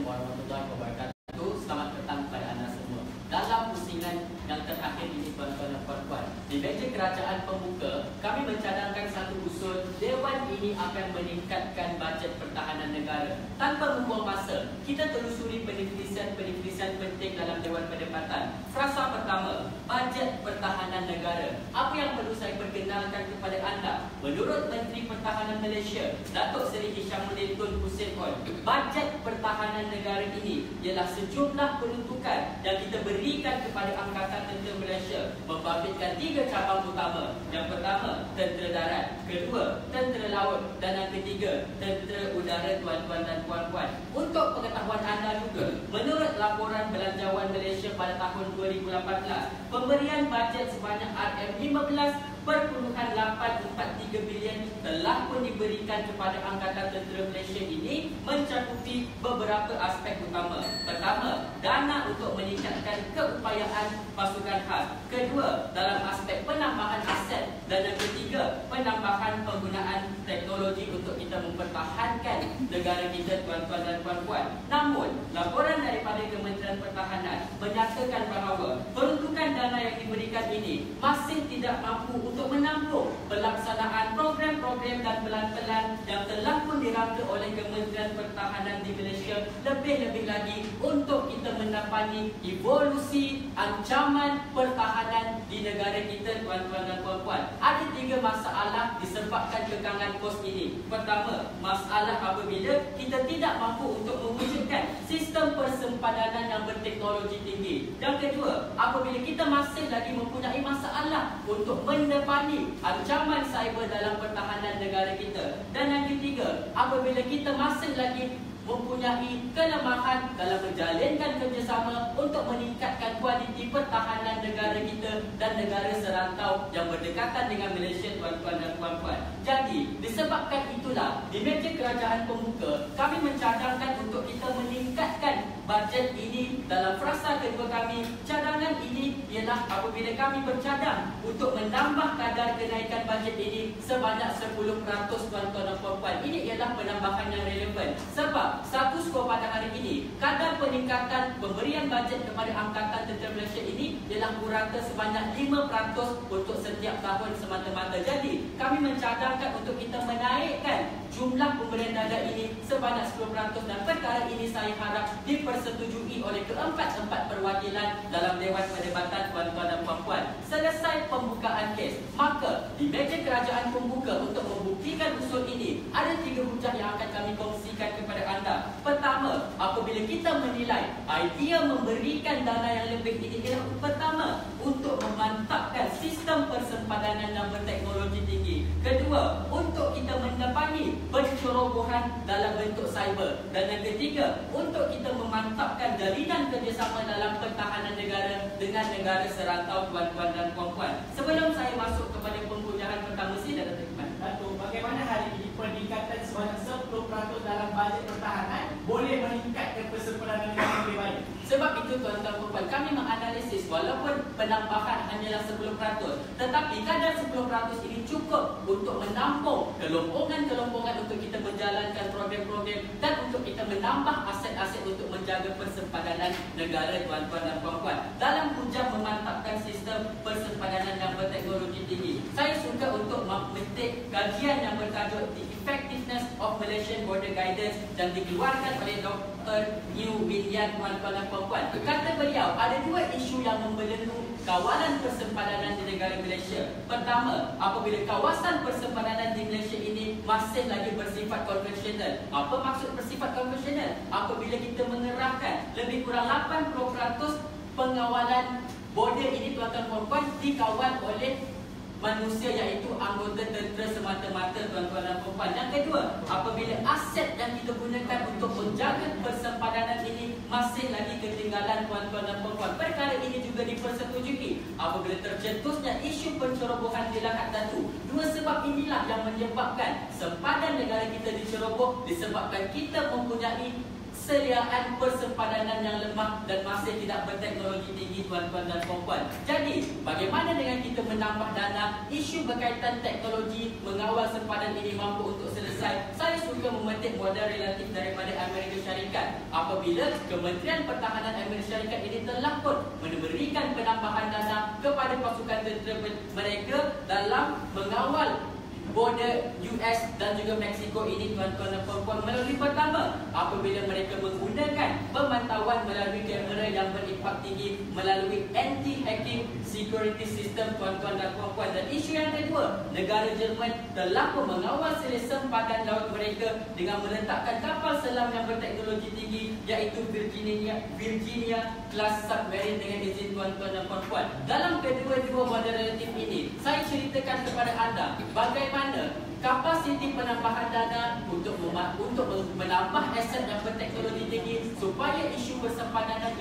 warahmatullahi wabarakatuh. Selamat petang kepada anda semua. Dalam pusingan yang terakhir ini, tuan-tuan dan puan-puan, di meja kerajaan pembuka, kami mencadangkan satu usul. Dewan ini akan meningkatkan bajet pertahanan negara. Tanpa membuang masa, kita telusuri penelitian penting dalam Dewan Perdebatan. Frasa pertama, bajet pertahanan negara. Apa yang perlu saya perkenalkan kepada anda? Menurut Menteri Pertahanan Malaysia, Datuk Seri Hishamuddin Tun Hussein Onn, bajet pertahanan negara ini ialah sejumlah peruntukan yang kita berikan kepada Angkatan Tentera Malaysia, membabitkan 3 cabang utama. Yang pertama, tentera darat, kedua, tentera laut, dan yang ketiga, tentera udara, tuan-tuan dan puan-puan. Untuk pengetahuan anda juga, menurut laporan Belanjawan Malaysia pada tahun 2018, pemberian bajet sebanyak RM15.843 bilion telah pun diberikan kepada Angkatan Tentera Malaysia ini mencakupi beberapa aspek utama. Pertama, dana untuk meningkatkan keupayaan pasukan khas. Kedua, dalam aspek penambahan aset. Dan yang ketiga, penambahan penggunaan teknologi untuk kita mempertahankan negara kita, tuan-tuan dan puan-puan. Namun, laporan daripada Kementerian Pertahanan menyatakan bahawa peruntukan dana yang diberikan ini masih tidak mampu untuk menampung pelaksanaan program-program dan pelan-pelan yang telah pun dirangka oleh Kementerian Pertahanan di Malaysia. Lebih-lebih lagi untuk kita mendapat evolusi ancaman pertahanan di negara kita, tuan-tuan dan puan-puan. Ada 3 masalah disebabkan kekangan kos ini. Pertama, masalah apabila kita tidak mampu untuk mewujudkan sistem persempadanan yang berteknologi tinggi. Yang kedua, apabila kita masih lagi mempunyai masalah untuk mendepani ancaman cyber dalam pertahanan negara kita. Dan yang ketiga, apabila kita masih lagi mempunyai kelemahan dalam menjalinkan kerjasama untuk meningkatkan kualiti pertahanan negara kita dan negara serantau yang berdekatan dengan Malaysia, tuan-tuan dan puan-puan. Jadi, disebabkan itulah, di meja kerajaan pembuka, kami mencadangkan untuk kita meningkatkan bajet ini. Dalam frasa kedua kami, cadangan ini ialah apabila kami bercadang untuk menambah kadar kenaikan bajet ini sebanyak 10%, tuan-tuan dan puan-puan. Ini ialah penambahan yang relevan. Sebab status quo pada hari ini, kadar peningkatan pemberian bajet kepada Angkatan Tentera Malaysia ini ialah purata sebanyak 5% untuk setiap tahun semata-mata. Jadi, kami mencadangkan untuk kita menaikkan jumlah pemberian dana ini sebanyak 10%, dan perkara ini saya harap dipersetujui oleh keempat-empat perwakilan dalam Dewan Perdebatan, tuan-tuan dan puan-puan. Selesai pembukaan kes, maka di meja kerajaan pembuka untuk membuktikan usul ini, ada 3 hujah yang akan kami kongsikan kepada anda. Pertama, apabila kita menilai idea memberikan dana yang lebih ini ialah pertama, untuk memantapkan sistem persempadanan yang berteknologi tinggi. Kedua, untuk kita mendapati pencerobohan dalam bentuk cyber. Dan yang ketiga, untuk kita memantapkan jalinan kerjasama dalam pertahanan negara dengan negara serantau, tuan-tuan dan puan-puan. Sebelum saya masuk kepada penghujahan pertama, sila Datuk Ikhman. Datuk, bagaimana hari ini peningkatan sebanyak 10% dalam bajet pertahanan boleh meningkatkan persempadanan yang lebih baik? Sebab itu, tuan-tuan dan puan-puan, kami menganalisis walaupun penambahan hanyalah 10%, tetapi kadar 10% ini cukup untuk menampung kelompongan-kelompongan untuk kita menjalankan program-program dan untuk kita menambah aset-aset untuk menjaga persempadanan negara, tuan-tuan dan puan-puan. Dalam hujah memantapkan sistem persempadanan yang berteknologi tinggi, saya suka untuk memetik kajian yang bertajuk The Effectiveness of Malaysian Border Guidance yang dikeluarkan oleh Dr. New William, tuan-tuan dan puan-puan. Kata beliau, ada 2 isu yang membelenggu kawalan persempadanan di negara Malaysia. Pertama, apabila kawasan persempadanan di Malaysia ini masih lagi bersifat konvensional. Apa maksud bersifat konvensional? Apabila kita mengerahkan lebih kurang 80% pengawalan border ini, tuan-tuan dan puan-puan, dikawal oleh manusia, iaitu anggota tentera semata-mata, tuan-tuan dan puan-puan. Yang kedua, apabila aset yang kita gunakan untuk menjaga persempadanan ini masih lagi ketinggalan, tuan-tuan dan puan-puan. Perkara ini juga dipersetujui apabila tercetusnya isu pencerobohan di Lahad Datu. 2 sebab inilah yang menyebabkan sempadan negara kita diceroboh, disebabkan kita mempunyai persediaan persempadanan yang lemah dan masih tidak berteknologi tinggi, tuan-tuan dan puan-puan. Jadi, bagaimana dengan kita menambah dana? Isu berkaitan teknologi mengawal sempadan ini mampu untuk selesai. Saya suka memetik modal relatif daripada Amerika Syarikat. Apabila apabila Kementerian Pertahanan Amerika Syarikat ini telah pun memberikan penambahan dana kepada pasukan tentera mereka dalam mengawal border US dan juga Mexico ini, tuan-tuan dan puan-puan, melalui pertama apabila mereka menggunakan pemantauan melalui kamera yang berimpak tinggi melalui anti-hacking security system, tuan-tuan dan puan-puan. Dan isu yang kedua, negara Jerman telah pun mengawal selir sempadan laut mereka dengan meletakkan kapal selam yang berteknologi tinggi iaitu Virginia class submarine dengan izin tuan-tuan dan puan-puan. Dalam kedua-dua model relatif ini, saya ceritakan kepada anda bagaimana kapasiti penambahan dana untuk menambah aset yang berteknologi tinggi supaya isu bersempadanan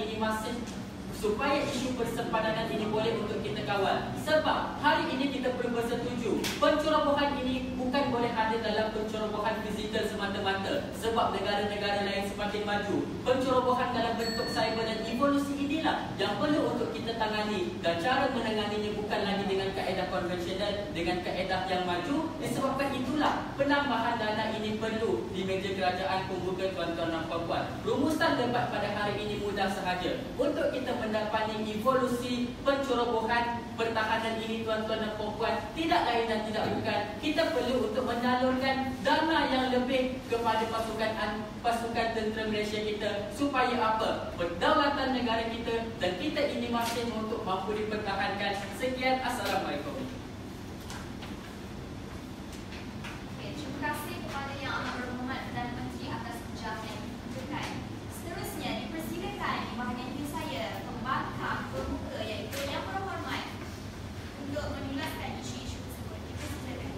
ini boleh untuk kita kawal. Sebab hari ini kita perlu bersetuju, pencerobohan ini bukan boleh ada dalam pencerobohan fizikal semata-mata. Sebab negara-negara lain semakin maju, pencerobohan dalam bentuk cyber dan evolusi inilah yang perlu untuk kita tangani. Dan cara menanganinya bukan lagi dengan kaedah konvensional, dengan kaedah yang maju. Disebabkan itulah penambahan dana ini perlu di meja kerajaan pembuka, tuan-tuan dan puan-puan. Rumusan debat pada hari ini mudah sahaja. Untuk kita mendapati evolusi pencerobohan pertahanan ini, tuan-tuan dan puan-puan, tidak lain dan tidak bukan, kita perlu untuk menyalurkan dana yang lebih kepada pasukan tentera Malaysia kita supaya apa? Perdaulatan negara kita dan kita ini masih untuk mampu dipertahankan. Sekian, Assalamualaikum. Terima kasih kepada Yang Amat Berhormat Perdana Menteri atas ucapan yang diberikan. Seterusnya dipersilakan di bahagian ini saya pembangkang pembuka iaitu Yang Berhormat untuk menjelaskan isu-isu tersebut. Dipersilakan.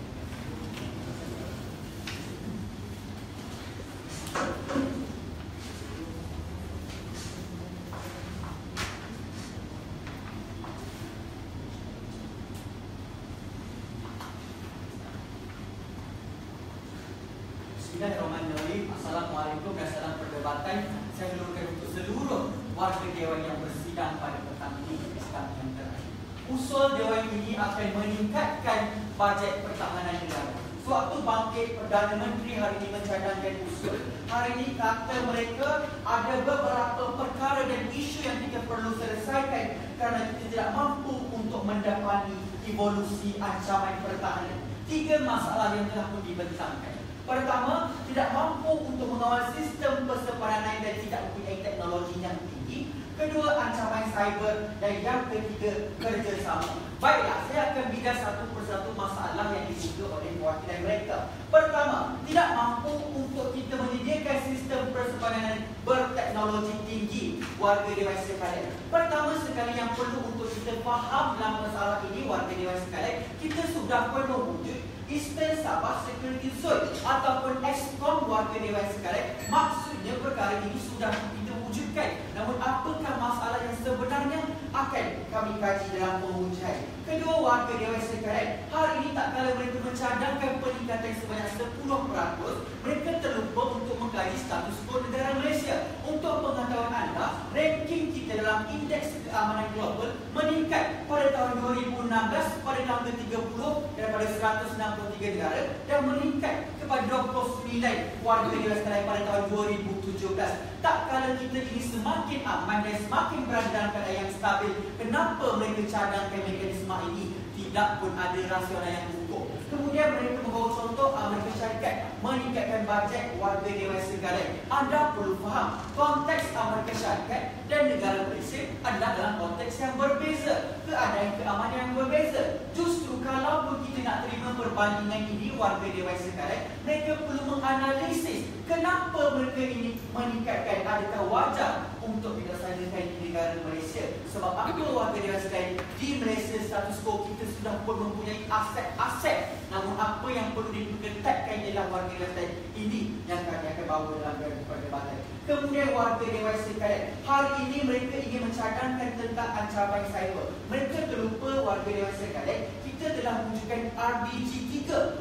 Bismillahirrahmanirrahim. Assalamualaikum dan salam perdebatan. Saya menurunkan untuk seluruh warga Dewan yang bersidang pada petang ini di Islam yang terakhir. Usul Dewan ini akan meningkatkan bajet pertahanan negara. Sewaktu bangkit Perdana Menteri hari ini mencadangkan usul, hari ini kata mereka ada beberapa perkara dan isu yang kita perlu selesaikan kerana kita tidak mampu untuk mendapati evolusi ancaman pertahanan. 3 masalah yang telah pun dibentangkan. Pertama, tidak mampu untuk mengawal sistem persempadanan dan tidak mempunyai teknologi yang tinggi. Kedua, ancaman cyber. Dan yang ketiga, kerjasama. Baiklah, saya akan bincang satu persatu masalah yang disebut oleh perwakilan mereka. Pertama, tidak mampu untuk kita menyediakan sistem persempadanan berteknologi tinggi warga Dewan sekalian. Pertama sekali yang perlu untuk kita faham dalam masalah ini warga Dewan sekalian, kita sudah perlu wujud Eastern Sabah Security Zone ataupun ESCOM warga Dewan sekalian. Maksudnya perkara ini sudah kita wujudkan. Namun apakah masalah yang sebenarnya akan kami kaji dalam pengujian. Kedua, warga Dewan sekalian, hari ini tak kala mereka mencadangkan peningkatan sebanyak 10%, mereka terlupa untuk mengkaji status quo negara Malaysia. Untuk pengetahuan anda, ranking kita dalam indeks keamanan global meningkat pada tahun 2016 pada tahun ke-30 daripada 163 negara dan meningkat kepada 29 warga Dewan sekalian pada tahun 2017. Tak kala kita ini semakin aman dan semakin berada dalam keadaan yang stabil, kenapa mereka cadangkan mekanisme ini tidak pun ada rasional yang utuh? Kemudian mereka membawa contoh Amerika Syarikat meningkatkan bajet warga Dewan sekalian. Anda perlu faham konteks Amerika Syarikat dan negara Malaysia adalah dalam konteks yang berbeza, keadaan keamanan yang berbeza. Justru kalau pun kita nak terima perbandingan ini warga Dewan sekalian, mereka perlu menganalisis kenapa mereka ini meningkatkan. Adakah wajar untuk dilaksanakan di negara Malaysia? Sebab apa warga Dewan sekalian, di Malaysia status quo kita sudah pun mempunyai aset-aset. Namun apa yang perlu diketatkan ialah warga Dewan sekalian. Ini yang kami akan bawa dalam perdebatan. Kemudian warga Dewan sekalian, hari ini mereka ingin mencadangkan tentang ancaman cyber. Mereka terlupa warga Dewan sekalian, kita telah wujudkan RBG3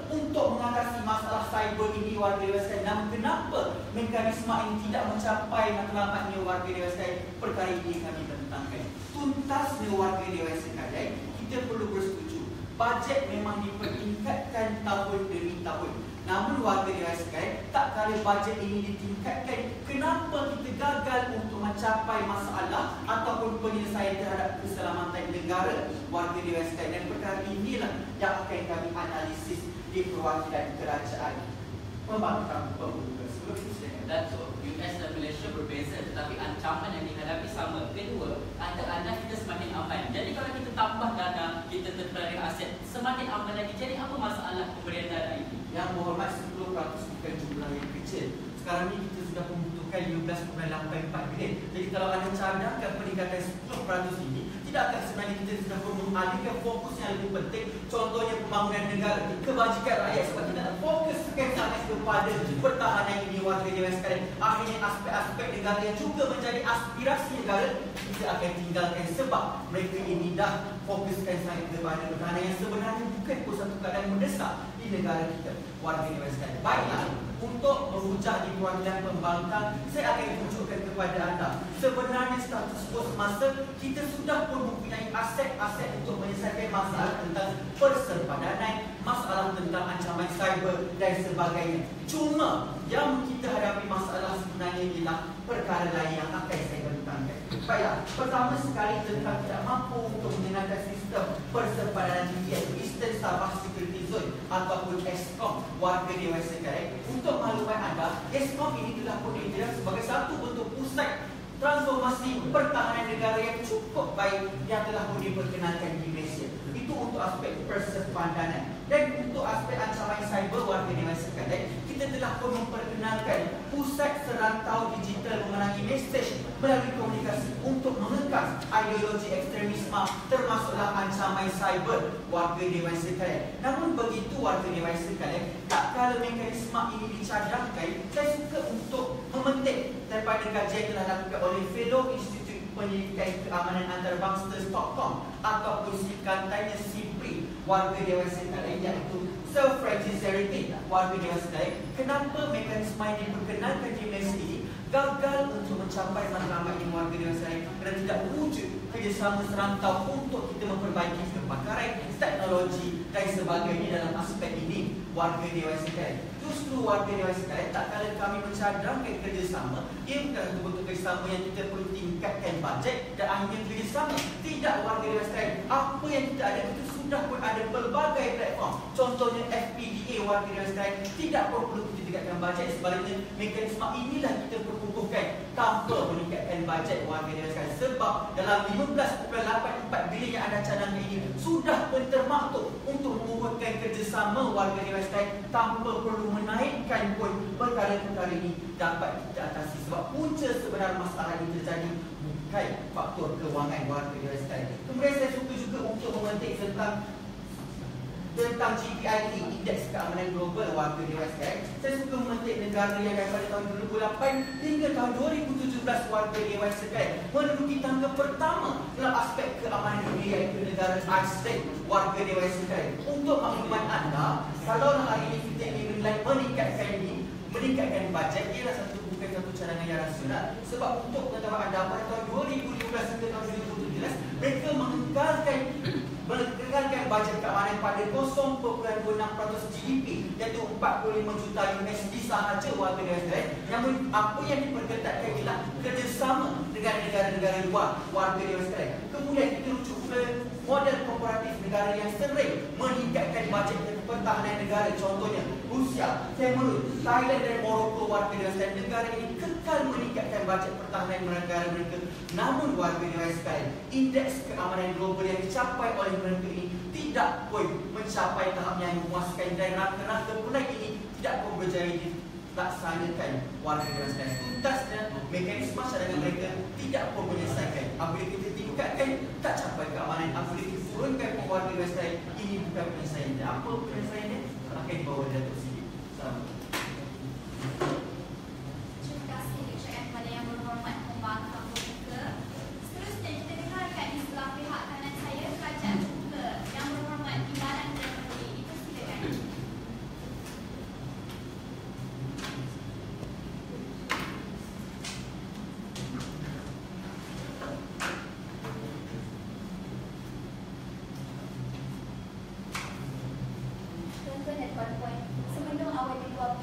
untuk mengatasi masalah cyber ini warga Dewan sekalian. Namun kenapa mekanisme ini tidak mencapai matlamatnya warga Dewan sekalian? Perkara ini kami bentangkan. Tuntasnya warga Dewan sekalian, kita perlu bersetuju. Bajet memang dipertingkatkan tahun demi tahun. Namun warga Dewan sekalian, tak kala sekala bajet ini ditingkatkan, kenapa kita gagal untuk mencapai masalah ataupun penyelesaian terhadap keselamatan negara warga dewasa sekalian. Dan perkara inilah yang akan kami analisis di perwakilan kerajaan pembangkang pembuka. Sebelum itu silakan. Datuk, US dan Malaysia berbeza tetapi ancaman yang dihadapi sama. Kedua, anda kita semakin aman. Jadi kalau kita tambah dana, kita terpelari aset, semakin aman lagi. Jadi apa masalah pemberian dana ini? Yang berhormat 10% bukan jumlah yang kecil. Sekarang ni kita sudah membutuhkan 15.84 bilion. Jadi kalau anda cadangkan peningkatan 10% ini, tidak akan sebenarnya kita sudah mengalihkan fokus yang lebih penting. Contohnya pembangunan negara, kebajikan rakyat. Sebab kita nak fokuskan sangat kepada pertahanan ini warga dewasa sekalian. Akhirnya aspek-aspek negara yang juga menjadi aspirasi negara kita akan tinggalkan sebab mereka ini dah fokuskan sangat kepada pertahanan yang sebenarnya bukan pun satu keadaan mendesak di negara kita warga dewasa sekalian. Baiklah, untuk merujuk di perwakilan pembangkang, saya akan tunjukkan kepada anda sebenarnya status quo semasa kita sudah pun mempunyai aset-aset untuk menyelesaikan masalah tentang perserpadanan, masalah tentang ancaman cyber dan sebagainya. Cuma yang kita hadapi masalah sebenarnya ialah perkara lain yang akan saya bentangkan. Baiklah, pertama sekali tentang tidak mampu untuk mengenalkan sistem perserpadanan tinggi iaitu Eastern Sabah Security Zone ataupun ESCOM warga dewasa sekalian. Untuk maklumat anda, ESCOM ini telah pun dijelaskan sebagai satu bentuk pusat transformasi pertahanan negara yang cukup baik yang telah pun diperkenalkan di Malaysia. Itu untuk aspek perserpadanan. Dan untuk aspek ancaman cyber warga dewasa sekalian, kita telah pun memperkenalkan pusat serantau digital memenangi mesej melalui komunikasi untuk mengekas ideologi ekstremisme termasuklah ancaman cyber warga dewasa sekalian. Namun begitu warga dewasa sekalian, tak kala mekanisme ini dicadangkan, saya suka untuk memetik daripada kajian yang telah dilakukan oleh Fellow Institute Penyelidikan Keamanan Antarabangsa Stockholm ataupun singkatannya SIPRI warga dewasa sekalian, iaitu Sir Francis Zeritin warga dewasa sekalian. Kenapa mekanisme yang diperkenalkan di Malaysia ini gagal untuk mencapai matlamat ini warga dewasa sekalian? Kerana tidak wujud kerjasama serantau untuk kita memperbaiki kepakaran, teknologi dan sebagainya dalam aspek ini warga dewasa sekalian. Justru warga dewasa sekalian, tak kala kami mencadangkan kerjasama, ia bukan satu bentuk kerjasama yang kita perlu tingkatkan bajet dan akhirnya kerjasama. Tidak warga dewasa sekalian, apa yang kita ada itu sudah pun ada pelbagai platform. Contohnya FPDA warga dewasa sekalian, tidak perlu kita tingkatkan bajet. Sebaliknya mekanisme inilah kita perkukuhkan tanpa meningkatkan bajet warga dewasa sekalian. Sebab dalam 15.84 bilion yang anda cadangkan ini sudah pun termaktub untuk mengukuhkan kerjasama warga dewasa sekalian tanpa perlu menaikkan pun perkara-perkara ini dapat kita atasi. Sebab punca sebenar masalah ini terjadi bukan faktor kewangan warga dewasa sekalian. Kemudian saya suka juga untuk memetik tentang GPIT, Indeks Keamanan Global warga dewasa sekalian. Saya suka memetik negara yang daripada tahun 2008 hingga tahun 2017 warga dewasa sekalian menduduki tangga pertama dalam aspek keamanan dunia, iaitu negara Iceland warga dewasa sekalian. Untuk maklumat anda, kalau hari ini kita ingin meningkatkan bajet, ialah bukan satu cadangan yang rasional. Sebab untuk pengetahuan anda, pada tahun 2015 hingga tahun 2017 mereka mengekalkan bajet keamanan pada 0.26% GDP, iaitu 45 juta USD sahaja warga dewasa sekalian. Namun apa yang diperketatkan ialah kerjasama dengan negara-negara luar warga dewasa sekalian. Kemudian kita rujuk ke model korporatif negara yang sering meningkatkan bajet pertahanan negara, contohnya Rusia, Cameroon, Thailand dan Morocco warga dewasa sekalian. Negara ini kekal meningkatkan bajet pertahanan negara mereka. Namun warga dewasa sekalian, indeks keamanan global yang dicapai oleh mereka ini tidak pun mencapai tahap yang memuaskan dan rangka-rangka proyek ini tidak pun berjaya dilaksanakan warga dewasa sekalian. Tuntasnya mekanisme cadangan mereka tidak pun menyelesaikan. Apabila kita tingkatkan, tak capai keamanan. Apabila kita turunkan warga dewasa sekalian, ini bukan penyelesaian. Dan apa penyelesaiannya? Akan dibawa Datuk Seri. Assalamualaikum. Terima kasih diucapkan kepada yang berhormat pembangkang pembuka. Seterusnya kita dengarkan di sebelah pihak kanan saya kerajaan pembuka yang berhormat Timbalan dan Menteri. Dipersilakan. Tuan-tuan dan puan-puan, sebelum awal dibuat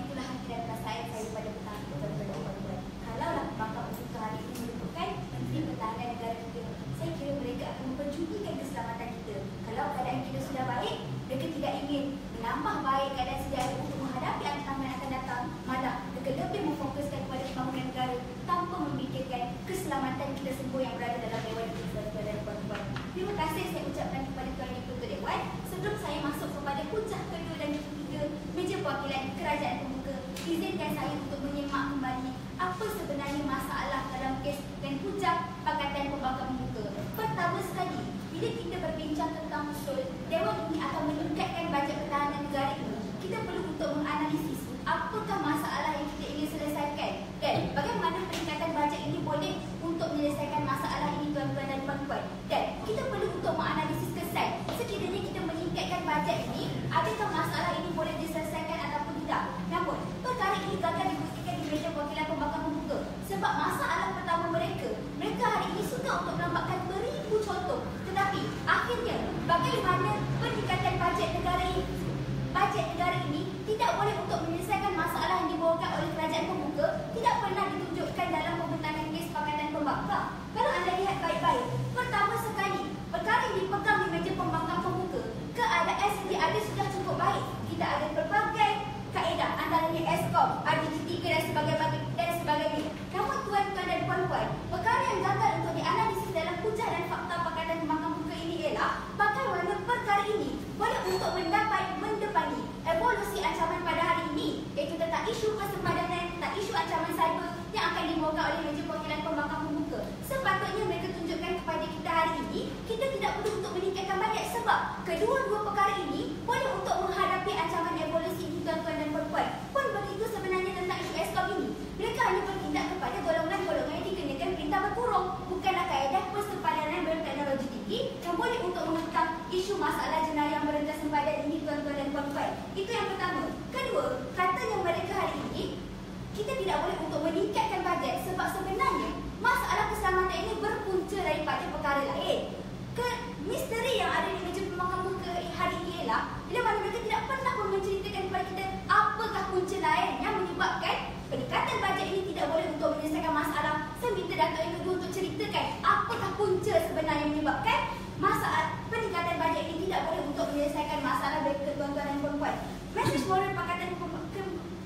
keselamatan kita semua yang berada dalam Dewan Tuan-tuan dan puan-puan. Terima kasih saya ucapkan kepada Tuan Ketua Dewan. Sebelum saya masuk kepada puncak kedua dan ketiga meja perwakilan kerajaan pembuka, izinkan saya untuk menyemak kembali apa sebenarnya masalah dalam kes dan puncak Pakatan Pembangkang Pembuka. Pertama sekali, bila kita berbincang tentang usul Dewan ini akan meningkatkan bajet pertahanan negara ini, kita perlu untuk menganalisis apakah masalah yang kita ingin selesaikan dan bagaimana peningkatan bajet ini boleh untuk menyelesaikan masalah ini tuan-tuan dan puan-puan. Dan kita perlu untuk menganalisis kesan sekiranya kita meningkatkan bajet ini, adakah masalah ini boleh diselesaikan ataupun tidak. Namun, perkara ini gagal dibuktikan di meja perwakilan pembangkang pembuka sebab masalah pertama mereka hari ini suka untuk menambahkan beribu contoh. Tetapi akhirnya bagaimana peningkatan bajet negara ini tidak boleh untuk menyelesaikan masalah yang dibawakan oleh kerajaan pembuka, tidak pernah ditunjukkan dalam pembentangan kes Pakatan Pembangkang. Kalau anda lihat baik-baik, pertama sekali perkara yang dipegang di meja pembangkang pembuka, keadaan sedia ada sudah cukup baik. Kita ada pelbagai kaedah, antaranya Eskom, RDG3 dan sebagainya. Namun tuan-tuan dan puan-puan, perkara yang gagal untuk dianalisis dalam puncak dan fakta Pakatan Pembangkang Pembuka ini ialah bagaimana perkara ini boleh untuk mendepani evolusi ancaman pada hari ini, iaitu tentang isu kesempadanan, tentang isu ancaman cyber yang akan dibawakan oleh meja perwakilan pembangkang pembuka. Sepatutnya mereka tunjukkan kepada kita hari ini, kita tidak perlu untuk meningkatkan bajet sebab kedua-dua perkara ini boleh untuk menghadapi ancaman evolusi ini tuan-tuan dan puan-puan. Pun begitu sebenarnya tentang isu Eskom ini, mereka hanya bertindak kepada golongan-golongan yang dikenakan perintah berkurung, bukanlah kaedah persempadanan berteknologi tinggi yang boleh untuk mengekang isu masalah jenayah yang berentas sempadan ini tuan-tuan dan puan-puan. Itu yang pertama. Kedua, katanya mereka hari ini kita tidak boleh untuk meningkatkan bajet sebab sebenarnya masalah keselamatan ini berpunca daripada perkara lain. Misteri yang ada di meja pembangkang pembuka hari ini ialah bila mana mereka tidak pernah pun menceritakan kepada kita apakah punca lain yang menyebabkan peningkatan bajet ini tidak boleh untuk menyelesaikan masalah. Saya minta Dato' yang kedua untuk ceritakan apakah punca sebenarnya menyebabkan masalah peningkatan bajet ini tidak boleh untuk menyelesaikan masalah bagi tuan-tuan dan puan-puan. Mesej moral Pakatan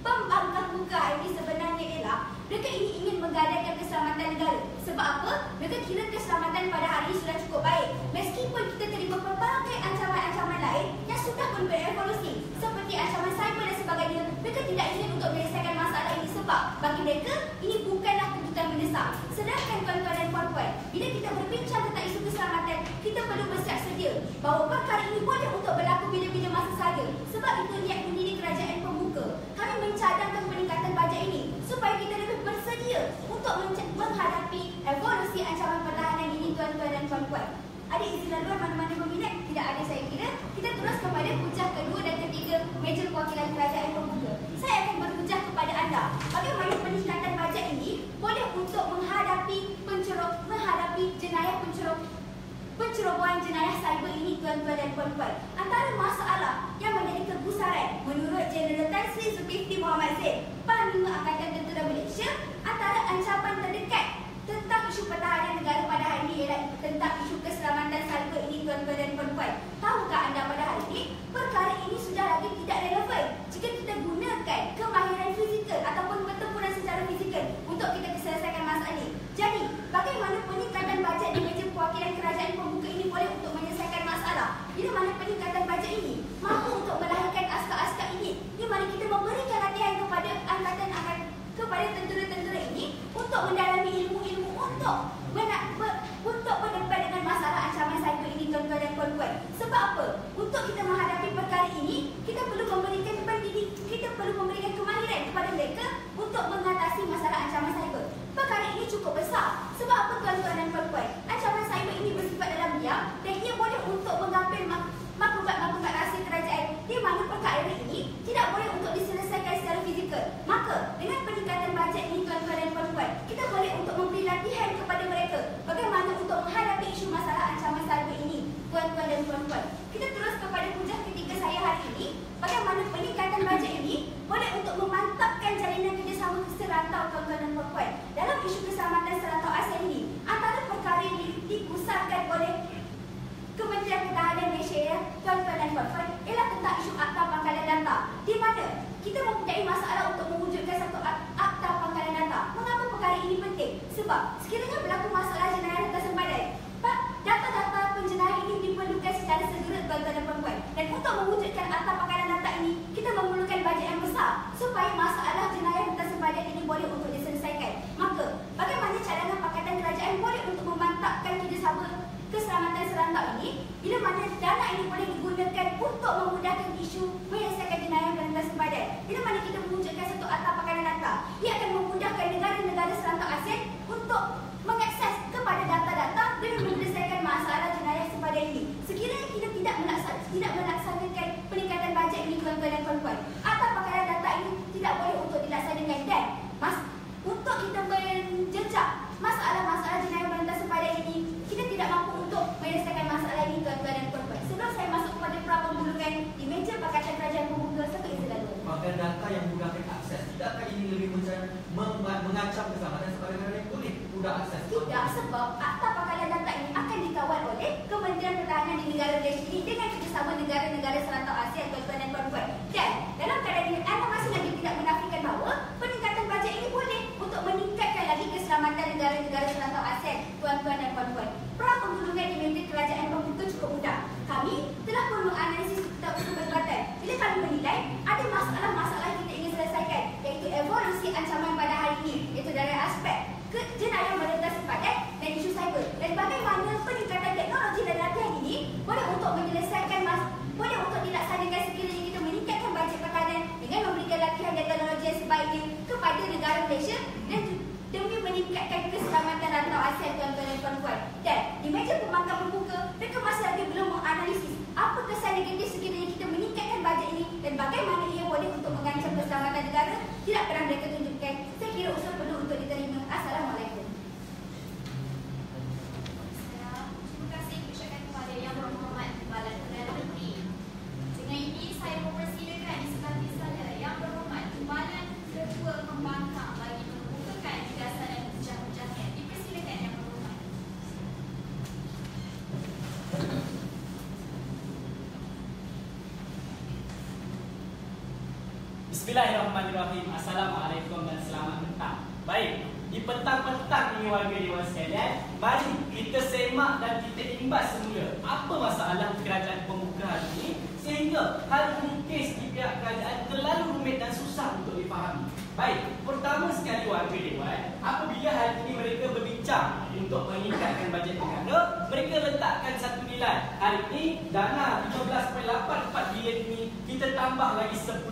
Pembangkang Pembuka hari ini sebenarnya ialah mereka ini ingin menggadaikan keselamatan negara. Sebab apa? Mereka kira keselamatan pada hari ini sudah cukup baik. Meskipun kita terima pelbagai ancaman-ancaman lain yang sudah pun berevolusi seperti ancaman cyber dan sebagainya, mereka tidak ingin untuk menyelesaikan masalah ini sebab bagi mereka ini bukanlah kebutuhan mendesak. Sedangkan tuan-tuan dan puan-puan, bila kita berbincang tentang isu keselamatan, kita perlu bersiap sedia bahawa perkara ini boleh untuk berlaku bila-bila masa saja. Sebab itu niat pendiri kerajaan pembuka, kami mencadangkan peningkatan bajet ini supaya kita lebih bersedia untuk menghadapi evolusi ancaman pertahanan ini tuan-tuan dan puan-puan. Ada izin laluan mana-mana berminat? Tidak ada saya kira. Kita terus kepada puncak kedua dan ketiga meja perwakilan kerajaan pembuka. Saya akan berhujah kepada anda bagaimana peningkatan bajet ini boleh untuk menghadapi pencerobohan jenayah cyber ini tuan-tuan dan puan-puan. Antara masalah yang menjadi kegusaran menurut Jeneral Tan Sri Zulkifli Mohammad Zain, Panglima Angkatan Tentera Malaysia, antara ancaman terdekat tentang isu pertahanan negara pada hari ini ialah tentang isu keselamatan cyber ini tuan-tuan dan puan-puan. Tahukah anda pada hari ini perkara ini sudah lagi tidak relevan jika kita gunakan kemahiran fizikal ataupun pertempuran secara fizikal untuk kita selesaikan masalah ini. Jadi, bagaimana peningkatan bajet di meja perwakilan kerajaan pembuka ini boleh untuk menyelesaikan masalah? Bila mana peningkatan bajet ini mampu untuk melahirkan askar-askar ini, di mana kita memberikan latihan kepada kepada tentera-tentera ini untuk mendalami ilmu-ilmu untuk berdepan dengan masalah ancaman cyber ini tuan-tuan dan puan-puan. Sebab apa? Untuk kita menghadapi perkara ini, kita perlu memberikan pendidik, kita perlu memberikan kemahiran kepada mereka untuk mengatasi masalah ancaman cyber. Perkara ini cukup besar. Sebab apa tuan-tuan dan puan-puan? Ancaman cyber ini bersifat dalam diam dan ia boleh untuk mengambil maklumat-maklumat rahsia kerajaan di mana perkara ini tidak boleh untuk diselesaikan secara fizikal. Maka, dengan peningkatan bajet ini tuan-tuan dan puan-puan, kita boleh untuk memberi latihan kepada mereka bagaimana untuk menghadapi isu masalah ancaman cyber ini tuan-tuan dan puan-puan. Kita terus kepada puncak ketiga saya hari ini, bagaimana peningkatan bajet ini boleh untuk memantapkan jalinan kerjasama serantau tuan-tuan dan puan-puan. Dalam isu keselamatan serantau ASEAN ini, antara perkara yang dipusatkan oleh Kementerian Pertahanan Malaysia tuan-tuan dan puan-puan ialah tentang isu Akta Pangkalan Data, di mana kita mempunyai masalah untuk mewujudkan satu Akta Pangkalan Data. Mengapa perkara ini penting? Sebab sekiranya berlaku masalah lain. Dan untuk kita menjejak masalah-masalah jenayah berantas sempadan ini, kita tidak mampu untuk menyelesaikan masalah ini, tuan-tuan dan puan-puan. Sebelum saya masuk kepada pra-penggulungan di meja Pakatan Kerajaan Pembuka, satu izin lalu. Pakaian data yang mudah diakses, tidakkah ini lebih mengancam keselamatan sempadan yang boleh mudah akses? Tidak, sebab Akta Pakalan Data ini akan dikawal oleh Kementerian Pertahanan di negara Malaysia ini dengan kerjasama negara-negara serantau ASEAN, tuan-tuan dan puan-puan. Dan dalam keadaan ini, anda masih lagi tidak menafikan bahawa peningkatan bajet ini boleh untuk meningkatkan lagi keselamatan negara-negara serantau ASEAN, tuan-tuan dan puan-puan. Pra-penggulungan di meja Kerajaan Pembuka cukup mudah. Kami telah perlu analisis tentang usul perkhidmatan. Bila kami menilai ada masalah-masalah yang kita ingin selesaikan, iaitu evolusi ancaman pada hari ini, iaitu dari aspek jenayah merentas sempadan dan isu cyber, dan bagaimana peningkatan teknologi dan latihan ini boleh untuk menyelesaikan boleh untuk dilaksanakan sekiranya kita meningkatkan bajet pertahanan dengan memberikan latihan dan teknologi yang sebaiknya kepada negara Malaysia dan demi meningkatkan keselamatan rantau ASEAN, tuan-tuan dan puan-puan. Dan di meja pembangkang pembuka, mereka masih lagi belum menganalisis apa kesan negatif sekiranya kita meningkatkan bajet ini dan bagaimana ia boleh untuk mengancam keselamatan negara. Tidak pernah mereka tunjukkan. Saya kira usul perlu untuk diterima. Assalamualaikum. Terima kasih ucapkan kepada Yang Berhormat Kepala Perdana Menteri. Dengan ini saya mempersilakan di sebelah saya Yang Berhormat Kepala Ketua Pembangkang bagi membukakan gagasan dan hujah-hujahnya. Dipersilakan Yang Berhormat. Bismillahirrahmanirrahim. Assalamualaikum dan selamat petang. Baik, di petang-petang ini warga dewan sekalian, mari kita semak dan kita imbas semula apa masalah kerajaan pembuka hari ini sehingga hal ini kes di pihak kerajaan terlalu rumit dan susah untuk difahami. Baik, pertama sekali warga dewan, apabila hari ini mereka berbincang untuk meningkatkan bajet negara, mereka letakkan satu nilai. Hari ini dana 15.84 bilion ini kita tambah lagi 10%.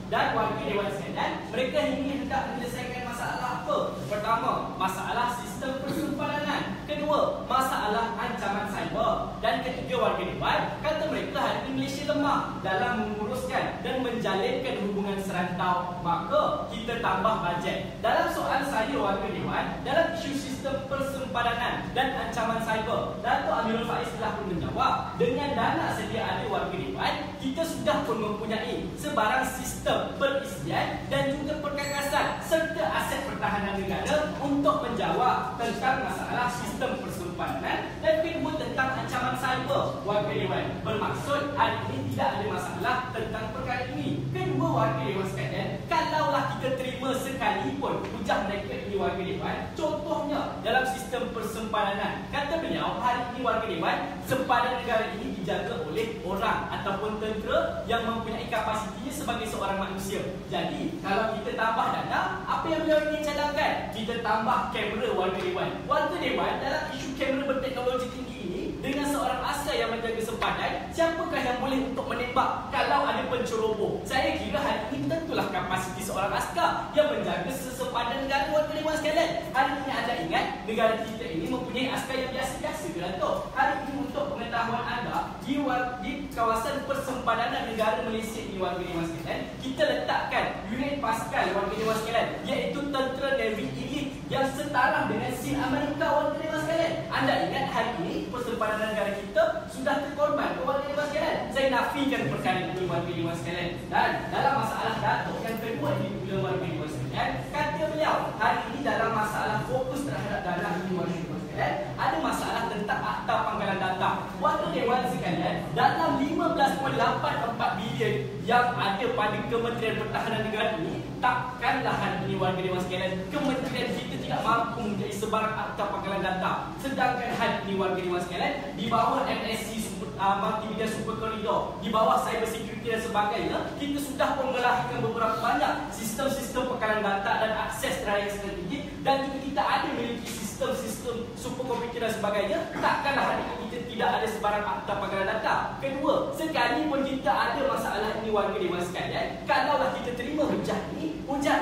Dan warga dewan sekalian, mereka ingin hendak menyelesaikan masalah apa? Pertama, masalah sistem persimpanan. Kedua, masalah ancaman cyber. Dan ketiga, warga dewan, kata mereka hari ini Malaysia lemah dalam menguruskan dan menjalinkan hubungan serantau. Maka kita tambah bajet. Dalam soal saya warga dewan, dalam isu sistem persimpanan dan ancaman cyber, Dato' Amirul Faiz telah pun menjawab, dengan dana sedia ada warga dewan, kita sudah pun mempunyai sebarang sistem perisian dan juga perkakasan serta aset pertahanan negara untuk menjawab tentang masalah sistem persimpanan dan kedua tentang ancaman cyber. Warga dewan, bermaksud hari ini tidak ada masalah tentang perkara ini. Kedua warga dewan sekalian, kalaulah kita terima sekalipun hujah mereka ini warga dewan, contohnya dalam sistem persimpanan, kata beliau hari ini warga dewan, sempadan negara ini dijaga oleh orang ataupun tentera yang mempunyai kapasitinya sebagai seorang manusia. Jadi kalau kita tambah dana, apa yang beliau ingin cadangkan? Kita tambah kamera warga dewan. Warga dewan, dalam isu kamera berteknologi tinggi ini, dengan seorang askar yang menjaga sempadan, siapakah yang boleh untuk menembak kalau ada penceroboh? Saya kira hari ini tentulah kapasiti seorang askar yang menjaga sesempadan negara. Warga dewan sekalian, hari ini anda ingat negara kita ini mempunyai askar yang biasa-biasa ke Dato'? Hari ini untuk pengetahuan anda, di kawasan persimpanan negara Malaysia ini warga dewan sekalian, kita letakkan unit Pascal warga dewan sekalian, iaitu tentera Navy elite yang setara dengan SEAL Amerika warga dewan sekalian. Anda ingat hari ini persimpanan negara kita sudah terkorban warga dewan sekalian. Saya nafikan perkara itu warga dewan sekalian. Dan dalam masalah Dato' yang kedua ini warga dewan sekalian, kata beliau hari ini dalam masalah fokus terhadap dana ini warga dewan sekalian, ada masalah tentang Akta Pangkalan Data. Warga dewan sekalian, dalam 15.84 bilion yang ada pada Kementerian Pertahanan Negara ini, takkanlah hari ini warga dewan sekalian kementerian kita tidak mampu menjadi sebarang Akta Pangkalan Data. Sedangkan hari ini warga dewan sekalian, di bawah MSC Multimedia Super Corridor, di bawah cyber security dan sebagainya, kita sudah mengelahkan beberapa banyak sistem-sistem pangkalan data dan akses terhadap strategi, dan juga kita ada memiliki sistem-sistem superkomputer dan sebagainya. Takkanlah hari ini kita tidak ada sebarang Akta Pangkalan Data. Kedua, sekalipun kita ada masalah ini warga dewan sekalian, kalaulah kita terima hujah